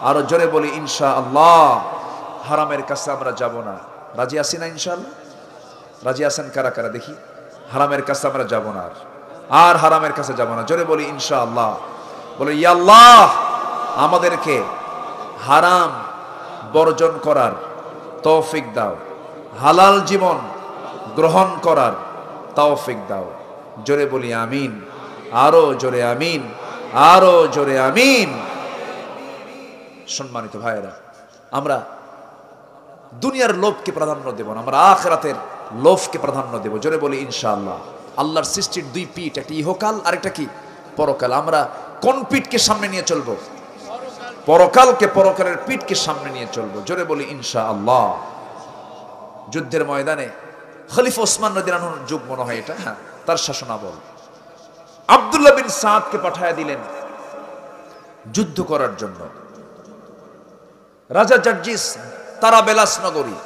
আরো জোরে বলি ইনশাআল্লাহ। হারামের কাছে আমরা যাব না। রাজি আছি না ইনশাআল্লাহ? রাজি আছেন কারা কারা দেখি? হারামের কাছে আমরা যাব না, আর হারামের কাছে যাব না। জোরে বলি ইনশাআল্লাহ। বলে ইয়া আল্লাহ, আমাদেরকে হারাম বর্জন করার তৌফিক দাও, হালাল জীবন গ্রহণ করার তৌফিক দাও। জোরে বলি আমিন, আরো জোরে আমিন, আরো জোরে আমিন। সম্মানিত ভাইয়েরা, আমরা দুনিয়ার লোভকে প্রাধান্য দেব না, আমরা আখিরাতের লোভকে প্রাধান্য দেব। জোরে বলি ইনশাআল্লাহ। আল্লাহর সৃষ্টির দুই পিঠ, একটা ইহকাল আর একটা কি পরকাল। আমরা কোন পিঠকে সামনে নিয়ে চলবো? পরকালকে, পরকালের পিঠকে সামনে নিয়ে চলবো। জোরে বলি ইনশাআল্লাহ। যুদ্ধের ময়দানে খলিফা ওসমান রাদিয়াল্লাহু আনহুর যুগ মনে হয় এটা, হ্যাঁ, তার শাসনামল আব্দুল্লাহ বিন সাদকে পাঠায়া দিলেন যুদ্ধ করার জন্য। রাজা জার্জিস, তারাবেলাস নগরী,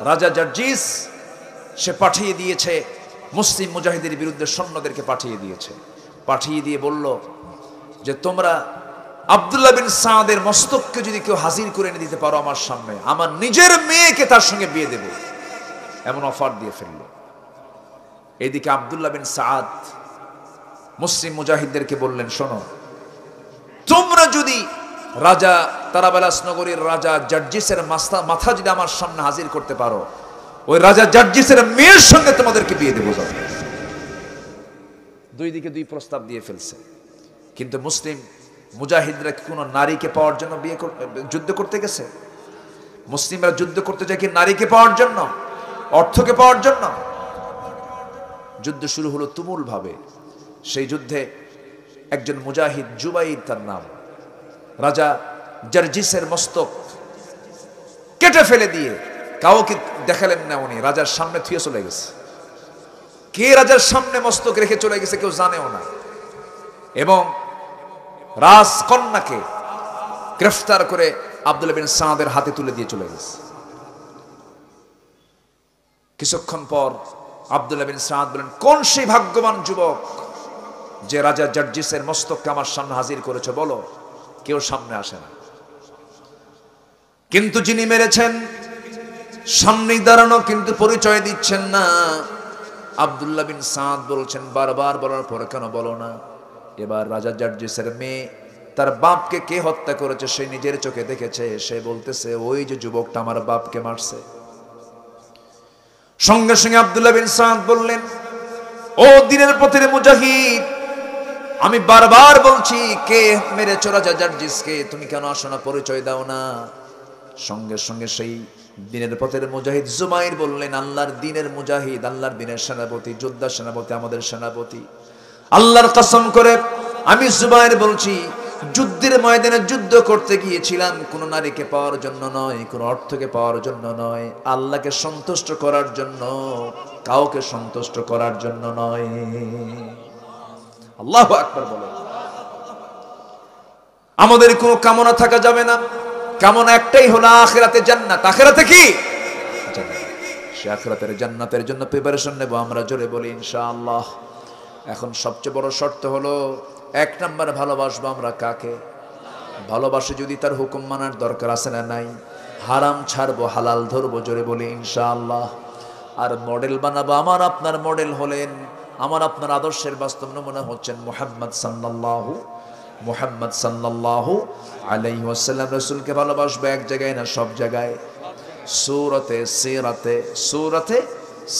রাজা জার্জিস সে পাঠিয়ে দিয়েছে মুসলিম মুজাহিদের বিরুদ্ধে সৈন্যদেরকে পাঠিয়ে দিয়েছে। পাঠিয়ে দিয়ে বলল যে তোমরা আব্দুল্লাহ বিন সাদের মস্তককে যদি কেউ হাজির করে এনে দিতে পারো আমার সামনে, আমার নিজের মেয়েকে তার সঙ্গে বিয়ে দেব, এমন অফার দিয়ে ফেলল। এইদিকে আব্দুল্লাহ বিন সাদ মুসলিম মুজাহিদদেরকে বললেন, শোনো, তোমরা যদি রাজা তারাবেলাস নগরীর রাজা জার্জিসের মাথা যদি আমার সামনে হাজির করতে পারো, ওই রাজা জার্জিসের মেয়ের সঙ্গে তোমাদেরকে বিয়ে দেবো। দুই দিকে দুই প্রস্তাব দিয়ে ফেলছে। কিন্তু মুসলিম মুজাহিদরা কি কোনো নারীকে পাওয়ার জন্য যুদ্ধ করতে গেছে? মুসলিমরা যুদ্ধ করতে যায় কি নারীকে পাওয়ার জন্য? অর্থকে পাওয়ার জন্য। যুদ্ধ শুরু হলো তুমুল ভাবে। সেই যুদ্ধে একজন মুজাহিদ, জুবাইর তার নাম, রাজা জার্জিসের মস্তক কেটে ফেলে দিয়ে কাউকে দেখালেন না, উনি রাজার সামনে থুয়ে চলে গেছে। কে রাজার সামনে মস্তক রেখে চলে গেছে কেউ জানেও না। এবং রাজকন্যাকে গ্রেফতার করে আব্দুল্লাহ বিন সাদের হাতে তুলে দিয়ে চলে গেছে। কিছুক্ষণ পর আব্দুল্লাহ বিন সাদ বলেন, কোন সেই ভাগ্যবান যুবক যে রাজা জার্জিসের মস্তককে আমার সামনে হাজির করেছে, বলো। কেউ সামনে আসে না। কিন্তু যিনি মেরেছেন সামনেই দাঁড়ানো, কিন্তু পরিচয় দিচ্ছেন না। আব্দুল্লাহ বিন সাদ বলছেন, বারবার বলার পরে কেন বলো না? এবার রাজা জার্জিসের মেয়ে তার বাপকে কে হত্যা করেছে সে নিজের চোখে দেখেছে। সে বলতেছে, ওই যে যুবকটা আমার বাপকে মারছে। সঙ্গে সঙ্গে আব্দুল্লাহ বিন সাদ বললেন, ও দিনের পথের মুজাহিদ, আমি বারবার বলছি কে মেরেছে রাজা জার্জিসকে, তুমি কেন আসো না, পরিচয় দাও না? সঙ্গে সঙ্গে সেই দিনের পথের মুজাহিদ জুবাইর বললেন, আল্লাহর দিনের মুজাহিদ, আল্লাহর দিনের সেনাপতি, যোদ্ধা সেনাপতি, আমাদের সেনাপতি, আল্লাহর কসম করে আমি জুবাইর বলছি, যুদ্ধের ময়দানে যুদ্ধ করতে গিয়েছিলাম কোন নারীকে পাওয়ার জন্য নয়, কোন অর্থকে পাওয়ার জন্য নয়, আল্লাহকে সন্তুষ্ট করার জন্য, কাউকে সন্তুষ্ট করার জন্য নয়। আল্লাহু আকবার বলে। আমাদের কোনো কামনা থাকা যাবে না। কামনা একটাই হলো আখিরাতে জান্নাত। আখিরাতে কি? জান্নাত। সে আখিরাতের জান্নাতের জন্য প্রিপারেশন নেব আমরা, জোরে বলি ইনশাআল্লাহ। এখন সবচেয়ে বড় শর্ত হলো, এক নম্বরে ভালোবাসবো আমরা কাকে? ভালোবাসে যদি তার হুকুম মানার দরকার আছে না নাই? হারাম ছাড়বো, হালাল ধরবো, জোরে বলি ইনশাআল্লাহ। আর মডেল বানাবো, আমার আপনার মডেল হলেন, আমার আপনার আদর্শের বাস্তব নমুনা হচ্ছেন মুহাম্মদ সাল্লাল্লাহু আলাইহি ওয়াসাল্লাম। রাসূলকে ভালোবাসবো এক জায়গায় না, সব জায়গায়। সূরতে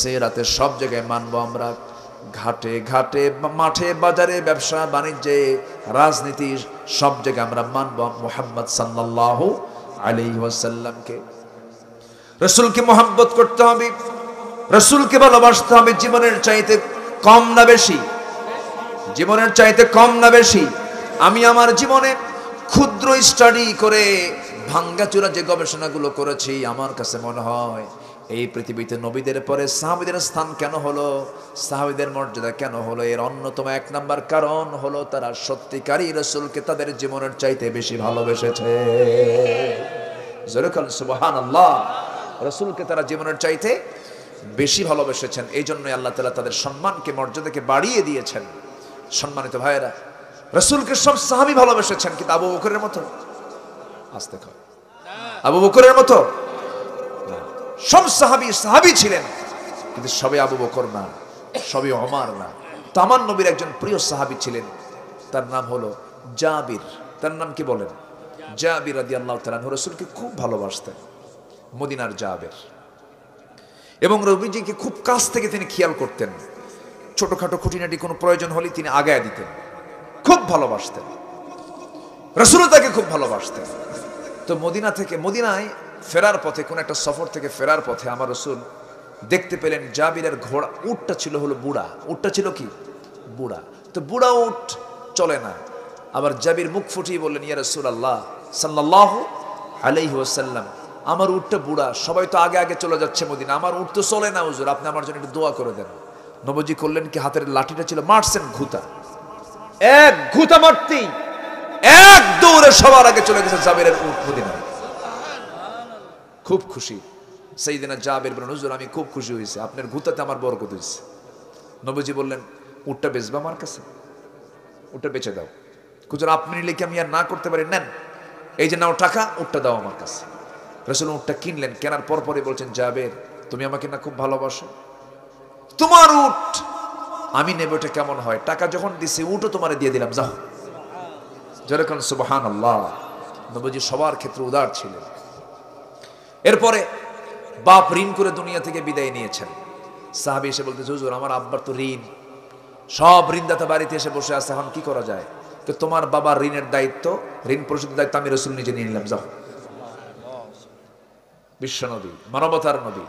সিরাতে সব জায়গায় মানবো আমরা। ঘাটে ঘাটে, মাঠে বাজারে, ব্যবসা বাণিজ্যে, রাজনীতি, সব জায়গায় আমরা মানবো মুহাম্মদ সাল্লাল্লাহু আলাইহি ওয়াসাল্লামকে। রাসূলকে মহব্বত করতে হবে, রাসূলকে ভালোবাসতে হবে। জীবনের চাইতে কম না বেশি? জীবনের চাইতে কম না বেশি? আমি আমার জীবনে ক্ষুদ্র স্টাডি করে ভাঙ্গাচুরা যে গবেষণাগুলো করেছি, আমার কাছে মনে হয় এই পৃথিবীতে নবীদের পরে সাহাবীদের স্থান কেন হলো, সাহাবীদের মর্যাদা কেন হলো, এর অন্যতম এক নাম্বার কারণ হলো তারা সত্যিকারই রাসূলকে তাদের জীবনের চাইতে বেশি ভালোবেসেছে। জোরে সুবহানাল্লাহ। রাসূলকে তারা জীবনের চাইতে বেশি ভালোবেসেছেন। এই জন্যই আল্লাহ তাআলা তাদের সম্মানকে, মর্যাদাকে বাড়িয়ে দিয়েছেন। সম্মানিত ভাইয়েরা, রাসূলকে সব সাহাবী ভালোবেসেছেন, কিন্তু আবু বকরের মতো? আস্তে কর, আবু বকরের মতো? সব সাহাবী ছিলেন, কিন্তু সবে আবু বকর না, সবে ওমর না। তো আমার নবীর একজন প্রিয় সাহাবী ছিলেন, তার নাম হলো জাবির। তার নাম কি বলেন? জাবির রাদিয়াল্লাহু তাআলা আনহু রাসূলকে খুব ভালোবাসতেন, মদিনার জাবির। এবং নবীজিকে খুব কাছ থেকে তিনি খেয়াল করতেন। ছোটখাটো খুঁটিনাটি কোনো প্রয়োজন হলে তিনি আগায় দিতেন, খুব ভালোবাসতেন। রাসূলও তাকে খুব ভালোবাসতেন। তো মদিনায় ফেরার পথে, কোন একটা সফর থেকে ফেরার পথে আমার রাসূল দেখতে পেলেন জাবিরের ঘোড়া, উটটা ছিল হলো বুড়া। উটটা ছিল কি? বুড়া। তো বুড়া উট চলে না। আবার জাবির মুখ ফুটিয়ে বললেন, ইয়া রাসূলুল্লাহ সাল্লাল্লাহু আলাইহি ওয়াসাল্লাম, আমার উটটা বুড়া, সবাই তো আগে আগে চলে যাচ্ছে মদিনা, আমার উট তো চলে না হুজুর, আপনি আমার জন্য একটু দোয়া করে দেন। নবীজি করলেন কি, হাতের লাঠিটা ছিল, মারছেন ঘুতা। এক ঘুতা মারতেই এক দৌড়ে সবার আগে চলে গেছে জাবিরের উট মদিনায়। খুব খুশি সাইয়েদনা জাবির বলেন, হুজুর আমি খুব খুশি হয়েছি, আপনার ঘুতাতে আমার বরকত হয়েছে। নবীজি বললেন, উটটা বেচবা আমার কাছে? উটটা বেচে দাও। হুজুর আপনি নিলে কি আমি আর না করতে পারি? নেন, এই যে নাও টাকা, উটটা দাও আমার কাছে। রাসূল উটটা কিনলেন। কেনার পরপরই বলছেন, জাবির তুমি আমাকে না খুব ভালোবাসো, তোমার উট আমি নেব, এটা কেমন হয়? টাকা যখন দিছি, উটও তোমারে দিয়ে দিলাম, যাও। যেরকম সুবহানাল্লাহ। নবীজি সবার ক্ষেত্রে উদার ছিলেন। এরপরে বাপ ঋণ করে দুনিয়া থেকে বিদায় নিয়েছেন। সাহাবী এসে বলতেছে, হুজুর আমার আব্বার তো ঋণ, সব ঋণদাতা বাড়িতে এসে বসে আছে, এখন কি করা যায়? তো তোমার বাবার ঋণের দায়িত্ব, ঋণ পরিশোধের দায়িত্ব আমি রাসূল নিজে নিয়ে নিলাম, যাও। বিশ্ব নবী, মানবতার নবী,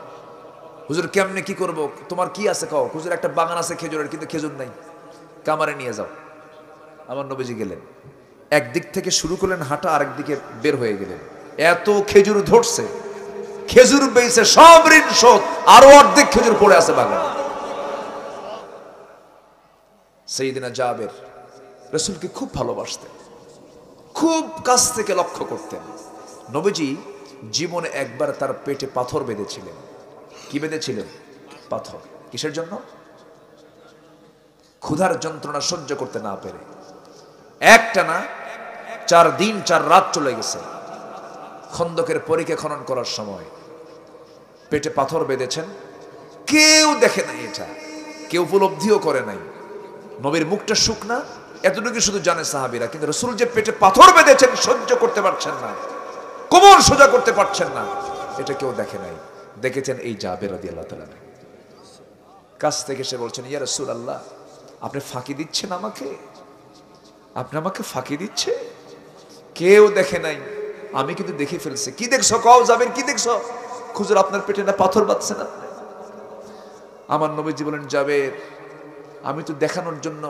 হুজুর কেমনে কি করব, তোমার কি আছে কও। হুজুর একটা বাগান আছে খেজুরের, কিন্তু খেজুর নাই, কামারে নিয়ে যাও। আমার নবীজি গেলেন, একদিক থেকে শুরু করলেন হাঁটা, আরেক দিকে বের হয়ে গেলেন। এত খেজুর ধরছে, খেজুর বেয়েছে সব ঋণ শোধ, আরো অর্ধেক খেজুর পড়ে আছে বাগানে। সাইয়েদিনা জাবের রাসূলকে খুব ভালোবাসতেন, খুব কাছ থেকে লক্ষ্য করতেন। নবীজি জীবনে একবার তার পেটে পাথর বেঁধেছিলেন। কি বেঁধেছিলেন? পাথর। কিসের জন্য? ক্ষুধার যন্ত্রণা সহ্য করতে না পেরে একটানা 4 দিন 4 রাত চলে গেছে। খন্দকের পরীক্ষা খনন করার সময় পেটে পাথর বেঁধেছেন, কেউ দেখে নাই, এটা কেউ উপলব্ধিও করে নাই। নবীর মুখটা শুকনা, এতটুকু শুধু জানে সাহাবীরা, কিন্তু রাসূল যে পেটে পাথর বেঁধেছেন সহ্য করতে পারছেন না, কোমর সোজা করতে পারছেন না, এটা কেউ দেখে নাই। দেখেছেন এই জাবের রাদিয়াল্লাহু তাআলা। কাছ থেকে সে বলছেন, ইয়া রাসূলুল্লাহ, আপনি ফাঁকি দিচ্ছেন আমাকে, আপনি আমাকে ফাঁকি দিচ্ছে। কেউ দেখে নাই, আমি কিন্তু দেখে ফেলছি। কি দেখছো কও জাবের, কি দেখছো? হুজুর আপনার পেটে না পাথর বাঁধছেন আপনি। আমার নবীজি বলেন, জাবের, আমি তো দেখানোর জন্য,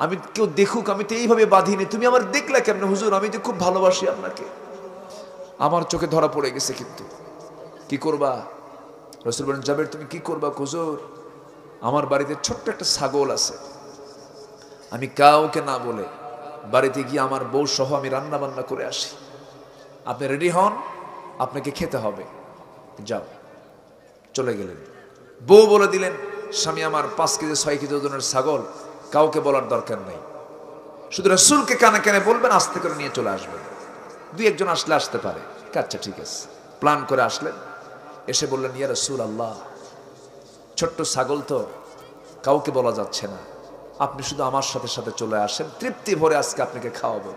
আমি কেউ দেখুক, আমি তো এইভাবে বাঁধিনি, তুমি আমার দেখলা কেমনে? হুজুর আমি তো খুব ভালোবাসি আপনাকে, আমার চোখে ধরা পড়ে গেছে, কিন্তু কি করবা? রাসূল বলেন, জাবের তুমি কি করবা? হুজুর আমার বাড়িতে ছোট্ট একটা ছাগল আছে, আমি কাউকে না বলে বাড়িতে গিয়ে আমার বউ সহ আমি রান্না বান্না করে আসি, আপনি রেডি হন, আপনাকে খেতে হবে, যাও। চলে গেলেন। বউ বলে দিলেন, স্বামী আমার 5 কেজি 6 কেজি ওজনের ছাগল, কাউকে বলার দরকার নেই, শুধু রাসূলকে কানে কানে বলবেন, আস্তে করে নিয়ে চলে আসবেন। 2-1 আসলে আসতে পারে। আচ্ছা ঠিক আছে। প্ল্যান করে আসলেন, এসে বললেন, ইয়া রাসূলুল্লাহ, ছোট্ট ছাগল তো কাউকে বলা যাচ্ছে না, আপনি শুধু আমার সাথে সাথে চলে আসেন, তৃপ্তি ভরে আজকে আপনাকে খাওয়াবো।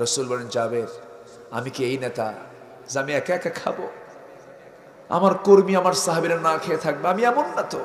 রাসূল বলেন, জাবের, আমি কি এই নেতা যে আমি একা একা খাবো? আমার কর্মী, আমার সাহাবীরা না খেয়ে থাকবে? আমি এমন না তো।